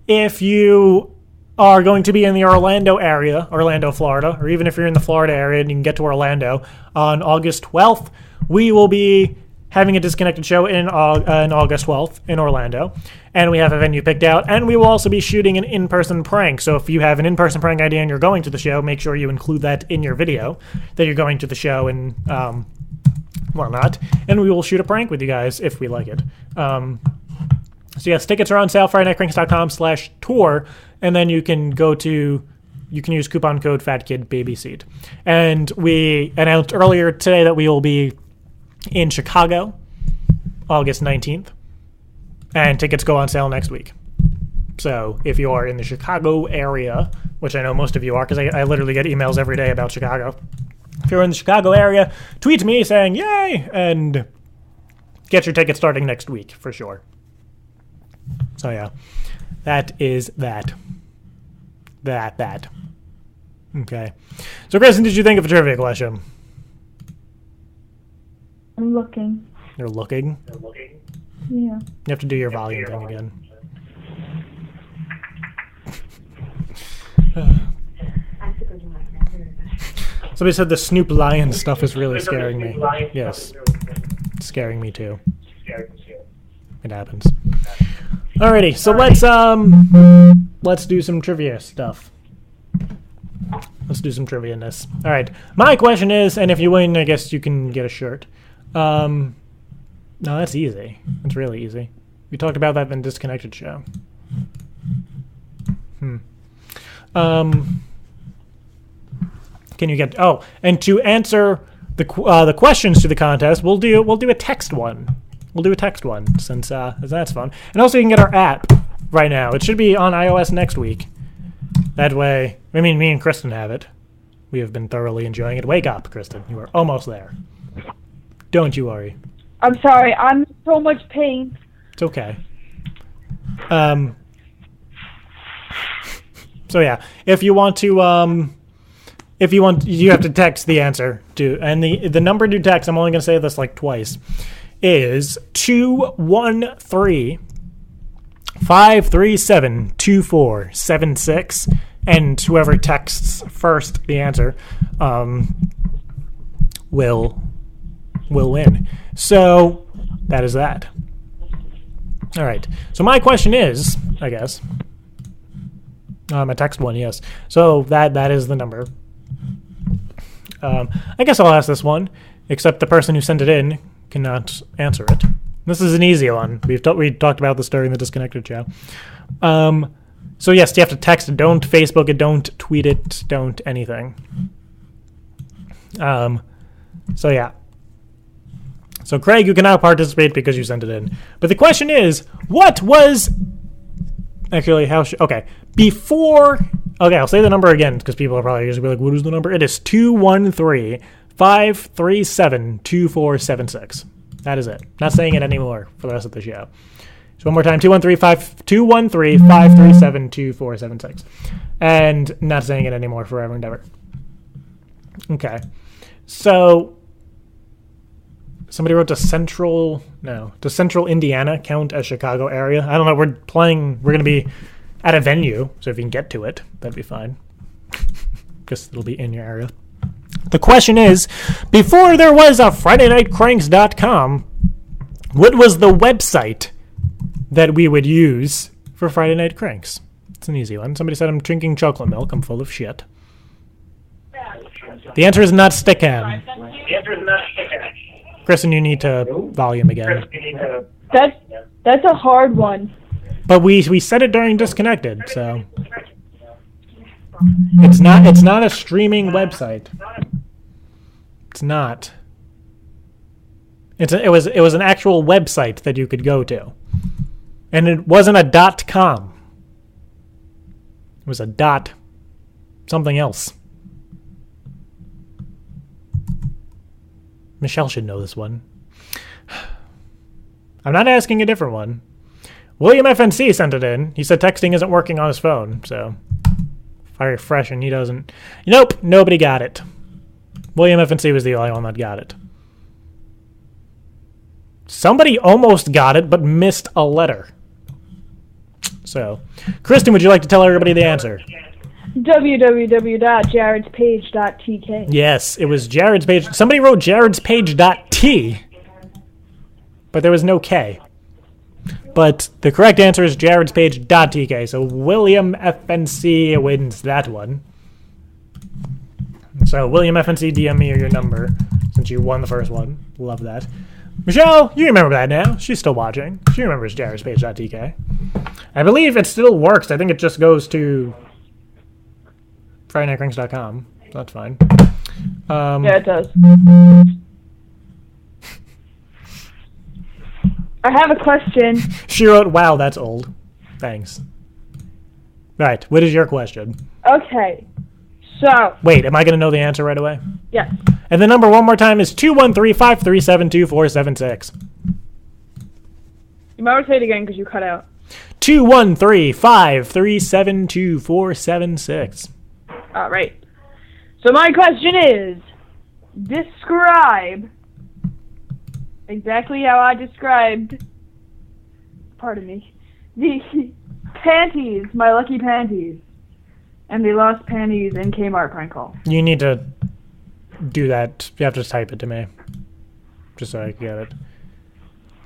If you are going to be in the Orlando area, Orlando, Florida, or even if you're in the Florida area and you can get to Orlando on August 12th, we will be having a Disconnected show in August 12th in Orlando, and we have a venue picked out, and we will also be shooting an in-person prank. So if you have an in-person prank idea and you're going to the show, make sure you include that in your video, that you're going to the show and whatnot, and we will shoot a prank with you guys if we like it. So yes, tickets are on sale, FridayNightCranks.com/tour, and then you can use coupon code FATKIDBabyseat. And we announced earlier today that we will be in Chicago, August 19th, and tickets go on sale next week. So if you are in the Chicago area, which I know most of you are, because I literally get emails every day about Chicago. If you're in the Chicago area, tweet me saying, yay, and get your ticket starting next week, for sure. So yeah, that is that. That. Okay. So Kristin, did you think of a trivia question? I'm looking. You're looking? Yeah. You have to do your volume thing again. Somebody said the Snoop Lion stuff is really scaring me. Yes. It's scaring me too. It happens. Alrighty, so let's do some trivia stuff. Let's do some trivia in this. Alright. My question is, and if you win, I guess you can get a shirt. No, that's easy. That's really easy. We talked about that in the Disconnected show. Can you get? Oh, and to answer the questions to the contest, we'll do a text one. We'll do a text one since that's fun. And also, you can get our app right now. It should be on iOS next week. That way, I mean, me and Kristin have it. We have been thoroughly enjoying it. Wake up, Kristin. You are almost there. Don't you worry. I'm sorry. I'm in so much pain. It's okay. So yeah, if you want to, you have to text the answer to, and the number to text, I'm only going to say this like twice, is 213-537-2476, and whoever texts first the answer, will win. So that is that. All right. So my question is, I guess, a text one, yes. So that is the number. I guess I'll ask this one, except the person who sent it in cannot answer it. This is an easy one. We talked about this during the Disconnected show. So yes, you have to text it. Don't Facebook it. Don't tweet it. Don't anything. So yeah. So Craig, you can now participate because you sent it in. But the question is, what was... Actually, okay. Before... Okay, I'll say the number again, because people are probably going to be like, what is the number? It is 213-537-2476. That is it. Not saying it anymore for the rest of the show. So one more time, 213-537-2476. And not saying it anymore forever and ever. Okay. So... Somebody wrote does Central Indiana count as Chicago area? I don't know. We're going to be at a venue, so if you can get to it, that'd be fine. Because it'll be in your area. The question is, before there was a FridayNightCranks.com, what was the website that we would use for Friday Night Cranks? It's an easy one. Somebody said, I'm drinking chocolate milk. I'm full of shit. The answer is not Stickham. Kristin, you need to volume again. That's a hard one. But we said it during Disconnected, so it's not a streaming website. It's not. It was an actual website that you could go to, and it wasn't a .com. It was a something else. Michelle should know this one. I'm not asking a different one. William FNC sent it in. He said texting isn't working on his phone, so if I refresh and he doesn't... Nope, nobody got it. William FNC was the only one that got it. Somebody almost got it, but missed a letter. So, Kristin, would you like to tell everybody the answer? www.jaredspage.tk. Yes, it was Jared's page. Somebody wrote jaredspage.t, but there was no K. But the correct answer is jaredspage.tk, so William FNC wins that one. So, William FNC, DM me your number, since you won the first one. Love that. Michelle, you remember that now. She's still watching. She remembers jaredspage.tk. I believe it still works. I think it just goes to... FridayNightCranks.com. That's fine. Yeah, it does. I have a question. She wrote, wow, that's old. Thanks. Right, what is your question? Okay, so... Wait, am I going to know the answer right away? Yes. And the number one more time is 213-537-2476. You might want to say it again because you cut out. 213-537-2476. All right. So my question is, describe exactly how I described, pardon me, the panties, my lucky panties, and the lost panties in Kmart prank call. You need to do that. You have to type it to me. Just so I can get it.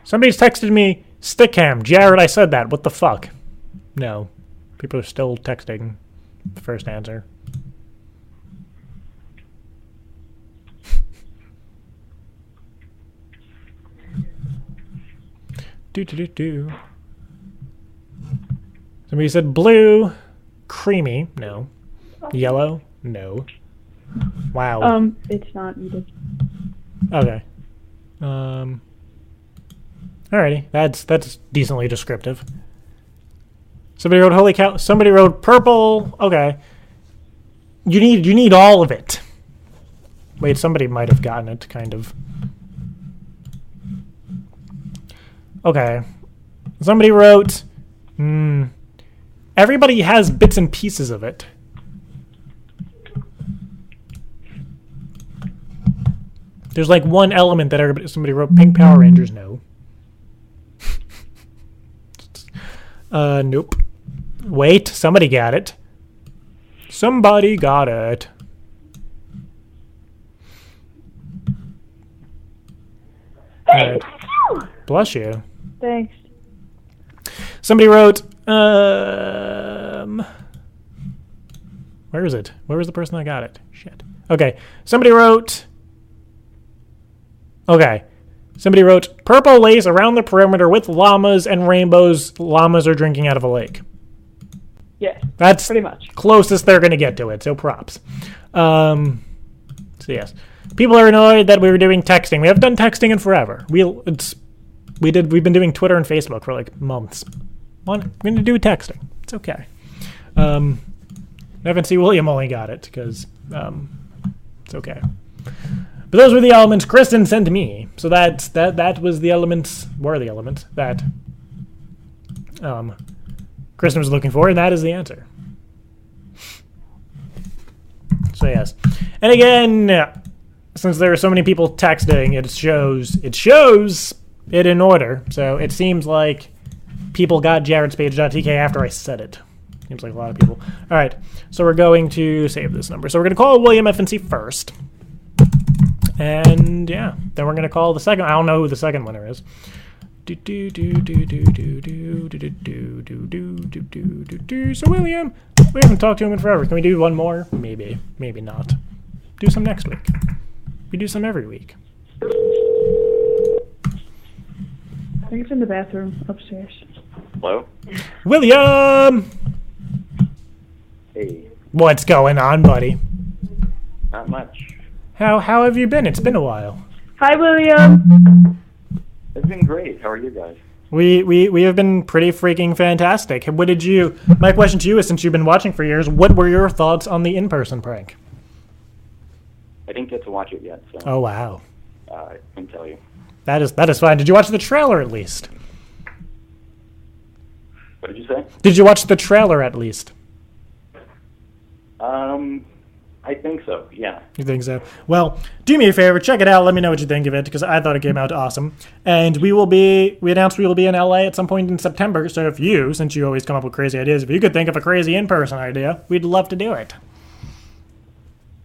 Somebody's texted me, Stickam. Jared, I said that. What the fuck? No. People are still texting the first answer. Do. Somebody said blue. Creamy. No. Yellow. No. Wow. It's not either. Okay. Alrighty. That's decently descriptive. Somebody wrote holy cow. Somebody wrote purple. Okay. You need all of it. Wait, somebody might have gotten it, kind of. Okay. Somebody wrote, everybody has bits and pieces of it. There's like one element that somebody wrote Pink Power Rangers. No. Nope. Wait, somebody got it. Somebody got it. Hey, Bless you. Thanks. Somebody wrote, where is it? Where was the person that got it? Shit. Okay. Somebody wrote, purple lace around the perimeter with llamas and rainbows. Llamas are drinking out of a lake. Yeah. That's pretty much closest they're going to get to it, so props. So yes. People are annoyed that we were doing texting. We haven't done texting in forever. We've been doing Twitter and Facebook for like months. We're going to do texting. It's okay. FNC William only got it because it's okay. But those were the elements Kristin sent me. So that was the elements. Were the elements that Kristin was looking for, and that is the answer. So yes, and again, since there are so many people texting, it shows it in order. So it seems like people got jaredspage.tk after I said it. Seems like a lot of people. All right, so we're going to save this number. So we're going to call William FNC first. And yeah, then we're going to call the second. I don't know who the second winner is. So William, we haven't talked to him in forever. Can we do one more? Maybe. Maybe not. Do some next week. We do some every week. I think it's in the bathroom upstairs. Hello? William! Hey. What's going on, buddy? Not much. How have you been? It's been a while. Hi, William. It's been great. How are you guys? We have been pretty freaking fantastic. My question to you is, since you've been watching for years, what were your thoughts on the in-person prank? I didn't get to watch it yet, so... Oh, wow. I can tell you. That is fine. Did you watch the trailer at least? What did you say? Did you watch the trailer at least? I think so, yeah. You think so? Well, do me a favor, check it out, let me know what you think of it, because I thought it came out awesome. And we announced we will be in LA at some point in September, so if you, since you always come up with crazy ideas, if you could think of a crazy in-person idea, we'd love to do it.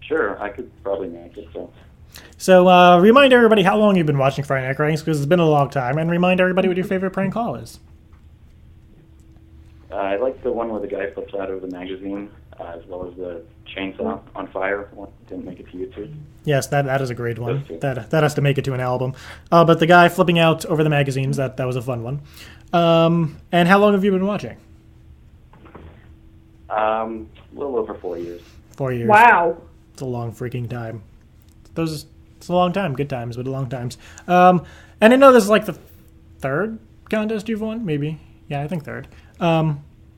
Sure, I could probably make it, so... So, remind everybody how long you've been watching FridayNightCranks, because it's been a long time, and remind everybody what your favorite prank call is. I like the one where the guy flips out of the magazine, as well as the chainsaw on fire. One didn't make it to YouTube. Yes, that is a great one. That has to make it to an album. But the guy flipping out over the magazines, that was a fun one. And how long have you been watching? A little over 4 years. 4 years. Wow. It's a long freaking time. It's a long time. Good times, but long times. And I know this is like the third contest you've won, maybe. Yeah, I think third.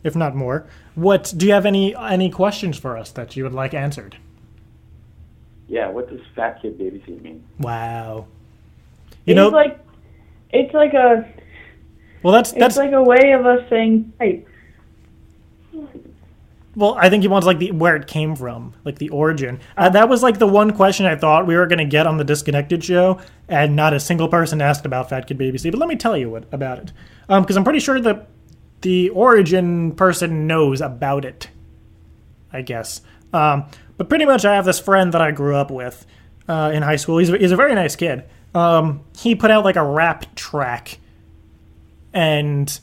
If not more. Do you have any questions for us that you would like answered? Yeah, what does fat kid babysit mean? Wow. It's like a way of us saying, hey. Well, I think he wants like where it came from, like the origin. That was like the one question I thought we were going to get on the Disconnected show, and not a single person asked about fat kid babysit. But let me tell you about it, because I'm pretty sure that the origin person knows about it, I guess. But pretty much I have this friend that I grew up with. in high school. He's a very nice kid. He put out like a rap track, and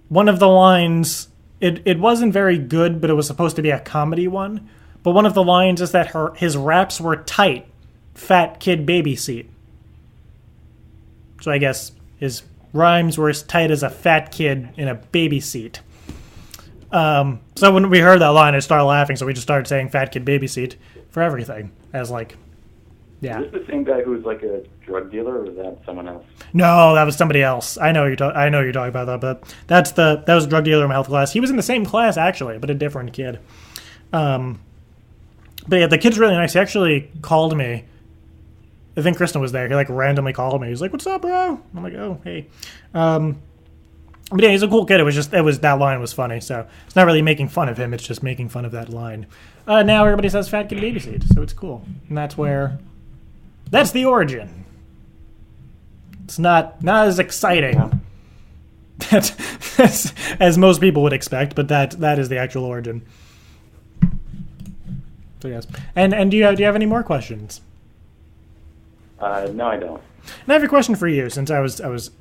one of the lines, it wasn't very good, but it was supposed to be a comedy one. But one of the lines is that his raps were tight, fat kid baby seat. So I guess his rhymes were as tight as a fat kid in a baby seat. So when we heard that line, I started laughing, so we just started saying fat kid baby seat for everything. As like, yeah. Is this the same guy who was like a drug dealer, or was that someone else? No, that was somebody else. I know you're talking about that, but that was a drug dealer in my health class. He was in the same class, actually, but a different kid. But yeah, the kid's really nice. He actually called me. I think Kristin was there. He like randomly called me. He's like, "What's up, bro?" I'm like, "Oh, hey." But yeah, he's a cool kid. That line was funny. So it's not really making fun of him. It's just making fun of that line. Now everybody says fat kid baby seat, so it's cool. And that's the origin. It's not as exciting as most people would expect, but that is the actual origin. So yes. And do you have any more questions? No, I don't. And I have a question for you, since I was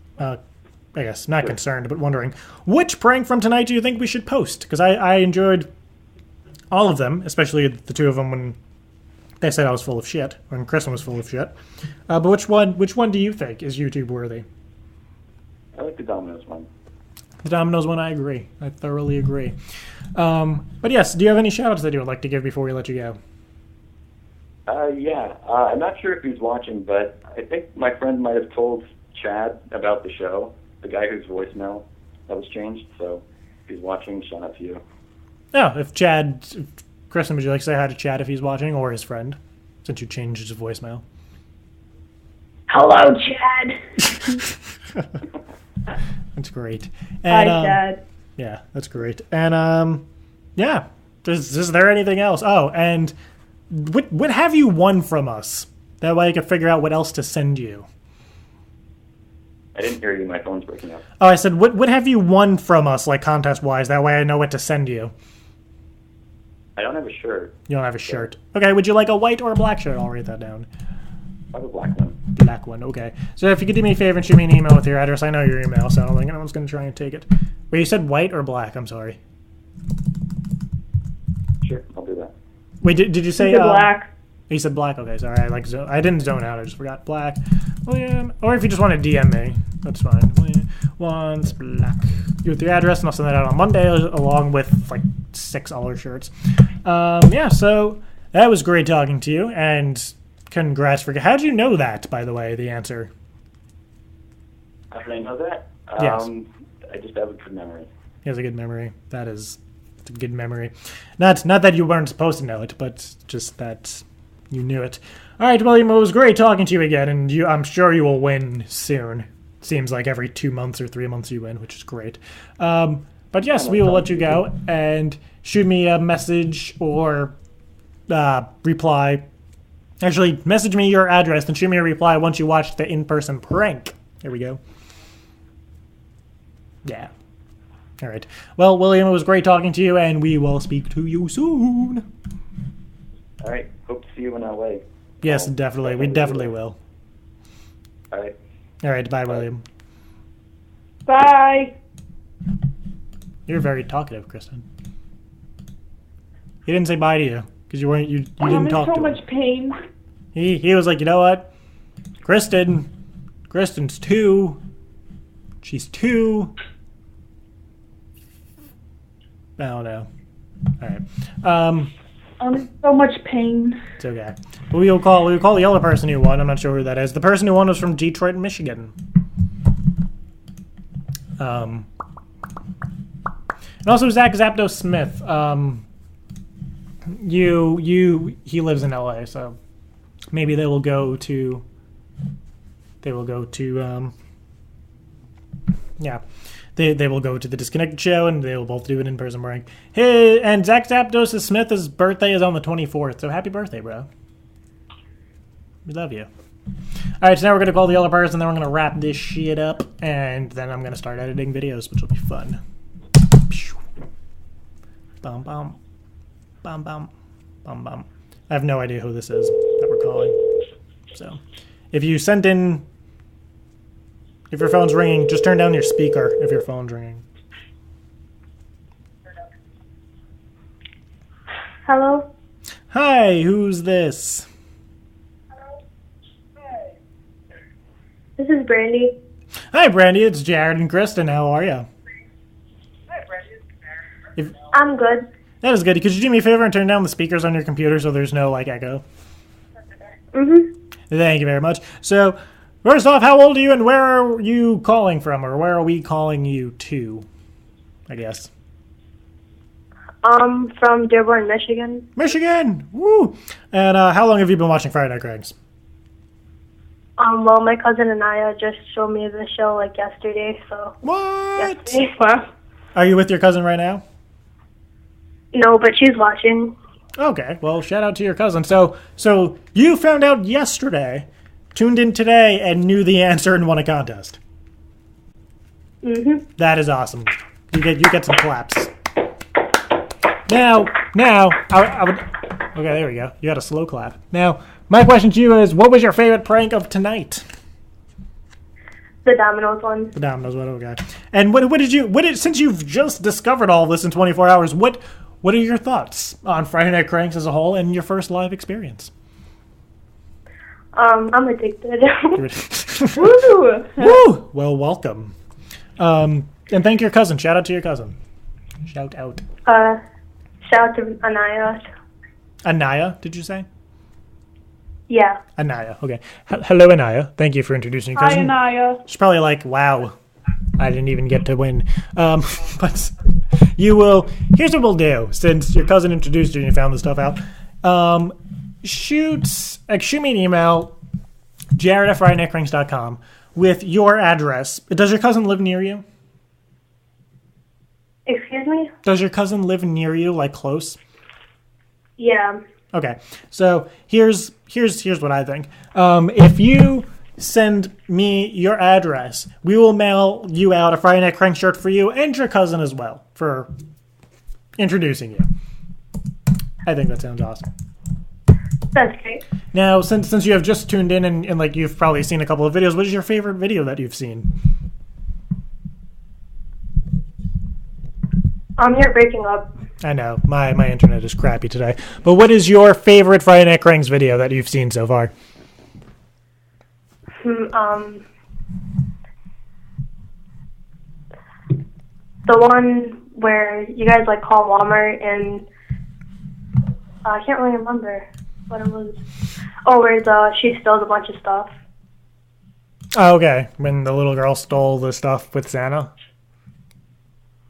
I guess not concerned, but wondering, which prank from tonight do you think we should post? Because I enjoyed all of them, especially the two of them when they said I was full of shit, when Kristin was full of shit. But which one do you think is YouTube worthy? I like the Dominoes one. The Dominoes one, I agree. I thoroughly agree. But yes, do you have any shout-outs that you would like to give before we let you go? Yeah. I'm not sure if he's watching, but I think my friend might have told Chad about the show, the guy whose voicemail that was changed. So if he's watching, shout out to you. Oh, Kristin, would you like to say hi to Chad if he's watching, or his friend, since you changed his voicemail? Hello, Chad. That's great. And, Hi, Chad. Yeah, that's great. And yeah, is there anything else? Oh, and what have you won from us? That way I can figure out what else to send you. I didn't hear you. My phone's breaking up. Oh, I said, what have you won from us, like contest-wise? That way I know what to send you. I don't have a shirt. You don't have a shirt. Okay, would you like a white or a black shirt? I'll write that down. I have a black one. Black one, okay. So if you could do me a favor and shoot me an email with your address. I know your email, so I don't think anyone's going to try and take it. Wait, you said white or black? I'm sorry. Sure, I'll do that. Wait, did you say... You said black. You said black? Okay, sorry. I didn't zone out. I just forgot. Black. William. Or if you just want to DM me, that's fine. William wants black. You with your address, and I'll send that out on Monday along with like 6 other shirts. Yeah, so that was great talking to you, and congrats for... How did you know that, by the way, the answer? How did I know that? Yes. I just have a good memory. He has a good memory. It's a good memory. Not that you weren't supposed to know it, but just that you knew it. All right, William, it was great talking to you again, and I'm sure you will win soon. Seems like every 2 months or 3 months you win, which is great. But yes, we will let you go, and shoot me a message or reply. Actually, message me your address and shoot me a reply once you watch the in-person prank. There we go. Yeah. All right. Well, William, it was great talking to you, and we will speak to you soon. All right. Hope to see you in LA. Yes, definitely. We definitely will. All right. All right. Bye, William. Bye. You're very talkative, Kristin. He didn't say bye to you because you didn't talk to him. I'm in so much pain. He was like, you know what, Kristin's 2. She's 2. I don't know. All right. I'm in so much pain. It's okay. But we will call the other person who won. I'm not sure who that is. The person who won was from Detroit, Michigan. And also Zach Zapdos Smith. He lives in LA, so maybe they will go to They will go to the Disconnected show, and they will both do an in-person prank. Hey, and Zach Zapdos Smith's birthday is on the 24th, so happy birthday, bro. We love you. Alright, so now we're going to call the other person, then we're going to wrap this shit up, and then I'm going to start editing videos, which will be fun. Bum, bum. Bum, bum. Bum, bum. I have no idea who this is that we're calling. So if you sent in, if your phone's ringing, just turn down your speaker if your phone's ringing. Hello? Hi, who's this? This is Brandy. Hi, Brandy. It's Jared and Kristin. How are you? I'm good. That is good. Could you do me a favor and turn down the speakers on your computer so there's no, echo? Mm-hmm. Thank you very much. So, first off, how old are you and where are you calling from? Or where are we calling you to, I guess? From Dearborn, Michigan. Michigan! Woo! And how long have you been watching Friday Night Cranks? Well, my cousin and I just showed me the show, yesterday, so... What? Yesterday. Wow. Are you with your cousin right now? No, but she's watching. Okay, well, shout out to your cousin. So you found out yesterday, tuned in today, and knew the answer and won a contest. Mm-hmm. That is awesome. You get some claps. Now, I would... Okay, there we go. You got a slow clap. Now, my question to you is, what was your favorite prank of tonight? The Dominoes one. The Dominoes one, okay. And since you've just discovered all this in 24 hours, what are your thoughts on Friday Night Cranks as a whole and your first live experience? I'm addicted. Woo! Woo! Well, welcome. And thank your cousin. Shout out to your cousin. Shout out. Shout out to Anaya. Anaya, did you say? Yeah. Anaya, okay. Hello, Anaya. Thank you for introducing your Hi, cousin. Anaya. She's probably like, wow, I didn't even get to win. But you will... Here's what we'll do, since your cousin introduced you and you found this stuff out. Shoot me an email, jared@FridayNightCranks.com, with your address. Does your cousin live near you? Excuse me? Does your cousin live near you, close? Yeah. Okay, so here's what I think. If you send me your address, we will mail you out a Friday Night Crank shirt for you and your cousin as well for introducing you. I think that sounds awesome. That's great. Now, since you have just tuned in and you've probably seen a couple of videos, what is your favorite video that you've seen? You're breaking up. I know, my internet is crappy today. But what is your favorite Friday Night Cranks video that you've seen so far? The one where you guys call Walmart and I can't really remember what it was. Oh, where she steals a bunch of stuff. Oh, okay. When the little girl stole the stuff with Santa.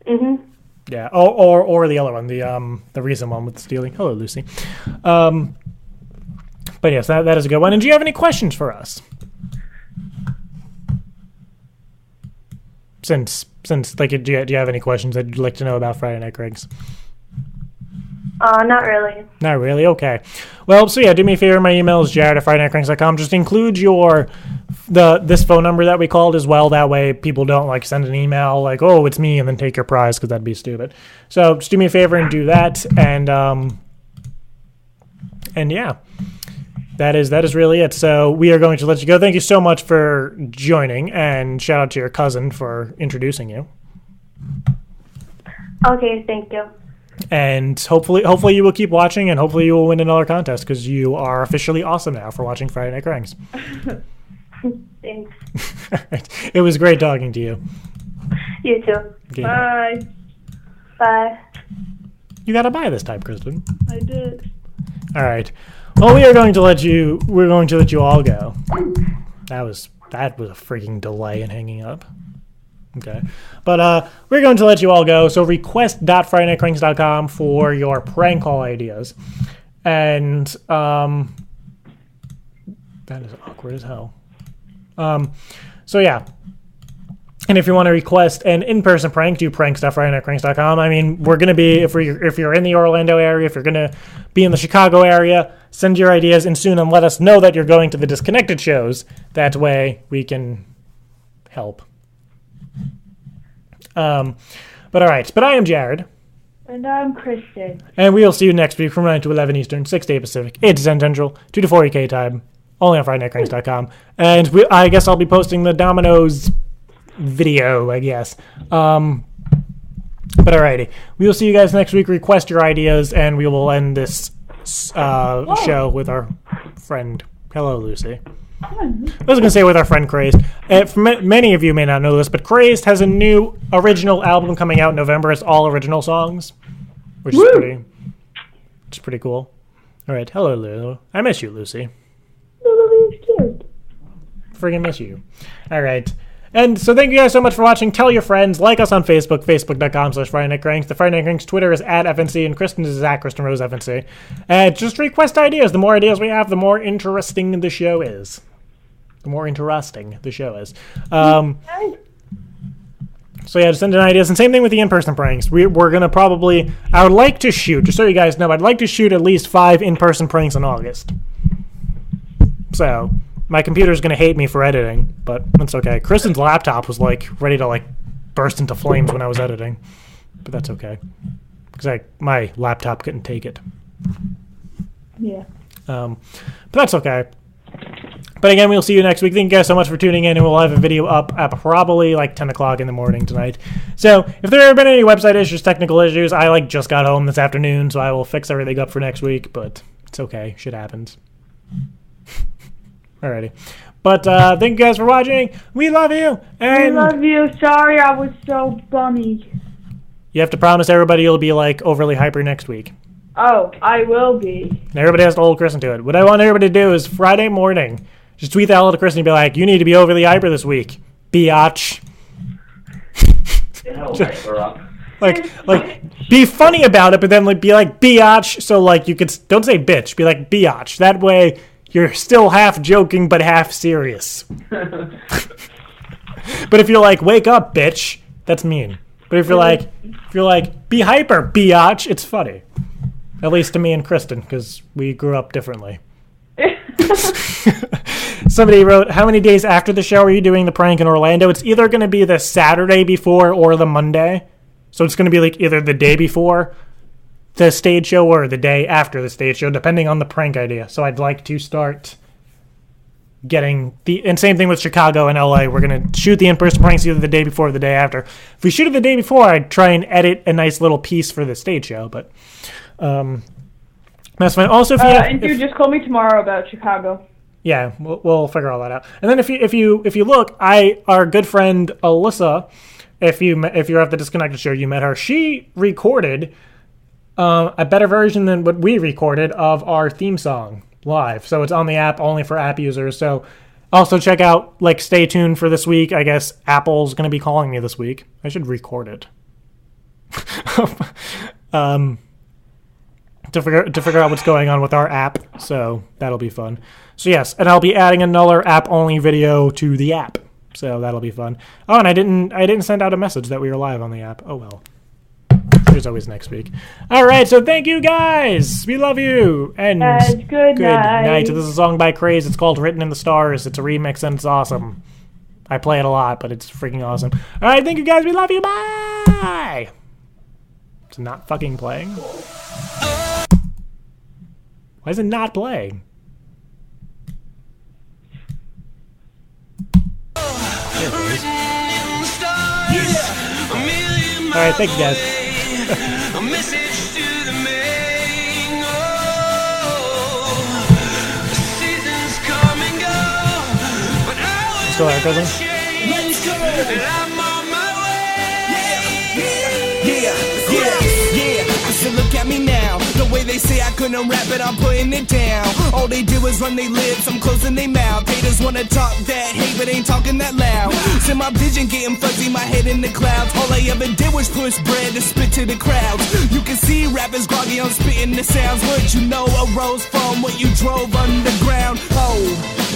Mhm. Yeah. Or the other one, the recent one with stealing. Hello, Lucy. But yes, that is a good one. And do you have any questions for us? Since do you have any questions that you'd like to know about Friday Night Cranks? Not really. Not really? Okay. Well, so yeah, do me a favor. My email is jared@FridayNightCranks.com. Just include this phone number that we called as well. That way people don't send an email oh, it's me, and then take your prize, because that'd be stupid. So just do me a favor and do that. And yeah, that is really it. So we are going to let you go. Thank you so much for joining, and shout out to your cousin for introducing you. Okay, thank you. And hopefully you will keep watching, and hopefully you will win another contest, because you are officially awesome now for watching Friday Night Cranks. Thanks. It was great talking to you. You too. Okay. Bye. Bye. You got to buy this time, Kristin. I did. All right. Well, we're going to let you all go. That was a freaking delay in hanging up. Okay. But we're going to let you all go. So request.FridayNightCranks.com for your prank call ideas. And that is awkward as hell. So yeah. And if you want to request an in-person prank, do prank.FridayNightCranks.com. I mean, we're going to be, if you're in the Orlando area, if you're going to be in the Chicago area, send your ideas in soon and let us know that you're going to the Disconnected shows. That way we can help. But all right. But I am Jared. And I'm Kristin. And we'll see you next week from 9 to 11 Eastern, 6 to 8 Pacific, 8 to 10 Central, 2 to 4 UK time, only on FridayNightCranks.com. And I guess I'll be posting the Dominoes video, I guess. But alrighty. We will see you guys next week. Request your ideas, and we will end this show with our friend. Hello, Lucy. I was going to say with our friend Crazed. Many of you may not know this, but Crazed has a new original album coming out in November. It's all original songs, which is pretty cool. All right. Hello, Lulu. I miss you, Lucy. Friggin' miss you. All right. And so thank you guys so much for watching. Tell your friends. Like us on Facebook, facebook.com/FridayNightCranks. The Friday Night Cranks Twitter is @FNC, and Kristin is @KristinRoseFNC. Just request ideas. The more ideas we have, the more interesting the show is. The more interesting the show is. So yeah, just send in ideas. And same thing with the in-person pranks. We're going to probably... I would like to shoot, just so you guys know, I'd like to shoot at least 5 in-person pranks in August. So... my computer's going to hate me for editing, but that's okay. Kristin's laptop was, ready to, burst into flames when I was editing. But that's okay. Because my laptop couldn't take it. Yeah. But that's okay. But again, we'll see you next week. Thank you guys so much for tuning in, and we'll have a video up at probably, 10 o'clock in the morning tonight. So, if there have been any website issues, technical issues, I, just got home this afternoon, so I will fix everything up for next week, but it's okay. Shit happens. Alrighty. But thank you guys for watching. We love you. And we love you. Sorry I was so bummy. You have to promise everybody you'll be overly hyper next week. Oh, I will be. And everybody has to hold Kristin to it. What I want everybody to do is Friday morning, just tweet that out to Kristin and be like, you need to be overly hyper this week. Biatch. Be funny about it, but then be like biatch. So you could don't say bitch. Be like biatch. That way you're still half joking but half serious. But if you're like, wake up, bitch, that's mean. But if you're like, be hyper, biatch, it's funny. At least to me and Kristin, because we grew up differently. Somebody wrote, how many days after the show are you doing the prank in Orlando? It's either going to be the Saturday before or the Monday. So it's going to be either the day before the stage show or the day after the stage show, depending on the prank idea. So I'd like to start getting and same thing with Chicago and LA. We're going to shoot the in-person pranks either the day before or the day after. If we shoot it the day before, I'd try and edit a nice little piece for the stage show, but that's fine. Also, if just call me tomorrow about Chicago. Yeah, we'll figure all that out. And then if you look, our good friend Alyssa, if you're at the Disconnected show, you met her. She recorded a better version than what we recorded of our theme song live. So it's on the app only for app users. So also check out, stay tuned for this week. I guess Apple's going to be calling me this week. I should record it. To figure out what's going on with our app. So that'll be fun. So yes, and I'll be adding another app only video to the app. So that'll be fun. Oh, and I didn't send out a message that we were live on the app. Oh well. There's always next week. All right, so thank you guys. We love you. And good night. This is a song by Craze. It's called Written in the Stars. It's a remix and it's awesome. I play it a lot, but it's freaking awesome. All right, thank you guys. We love you. Bye. It's not fucking playing. Why is it not playing? All right, thank you guys. A message to the main. The seasons come and go, but I will never change. And I'm on my way. Yeah. So look at me now. The way they say I couldn't rap it, I'm putting it down. All they do is run their lips, I'm closing their mouth. Haters wanna talk that hate, but ain't talking that loud. See my vision getting fuzzy, my head in the clouds. All I ever did was push bread to spit to the crowds. You can see rappers groggy on spitting the sounds. What you know arose from what you drove underground. Oh,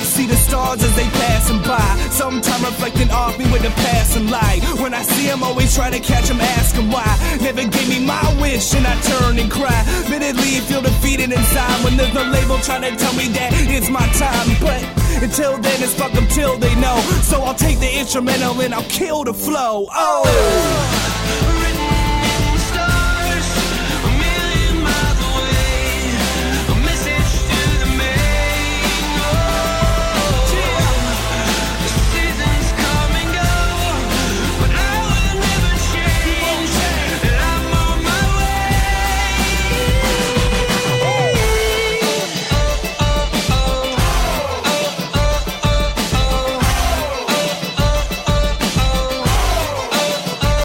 see the stars as they passing by. Sometime reflecting off me with a passing light. When I see them, always try to catch them, ask them why. Never gave me my wish and I turn and cry. Bitterly feel defeated inside when there's no label trying to tell me that it's my time. But until then, it's fuck them till they know. So I'll take the instrumental and I'll kill the flow. Oh.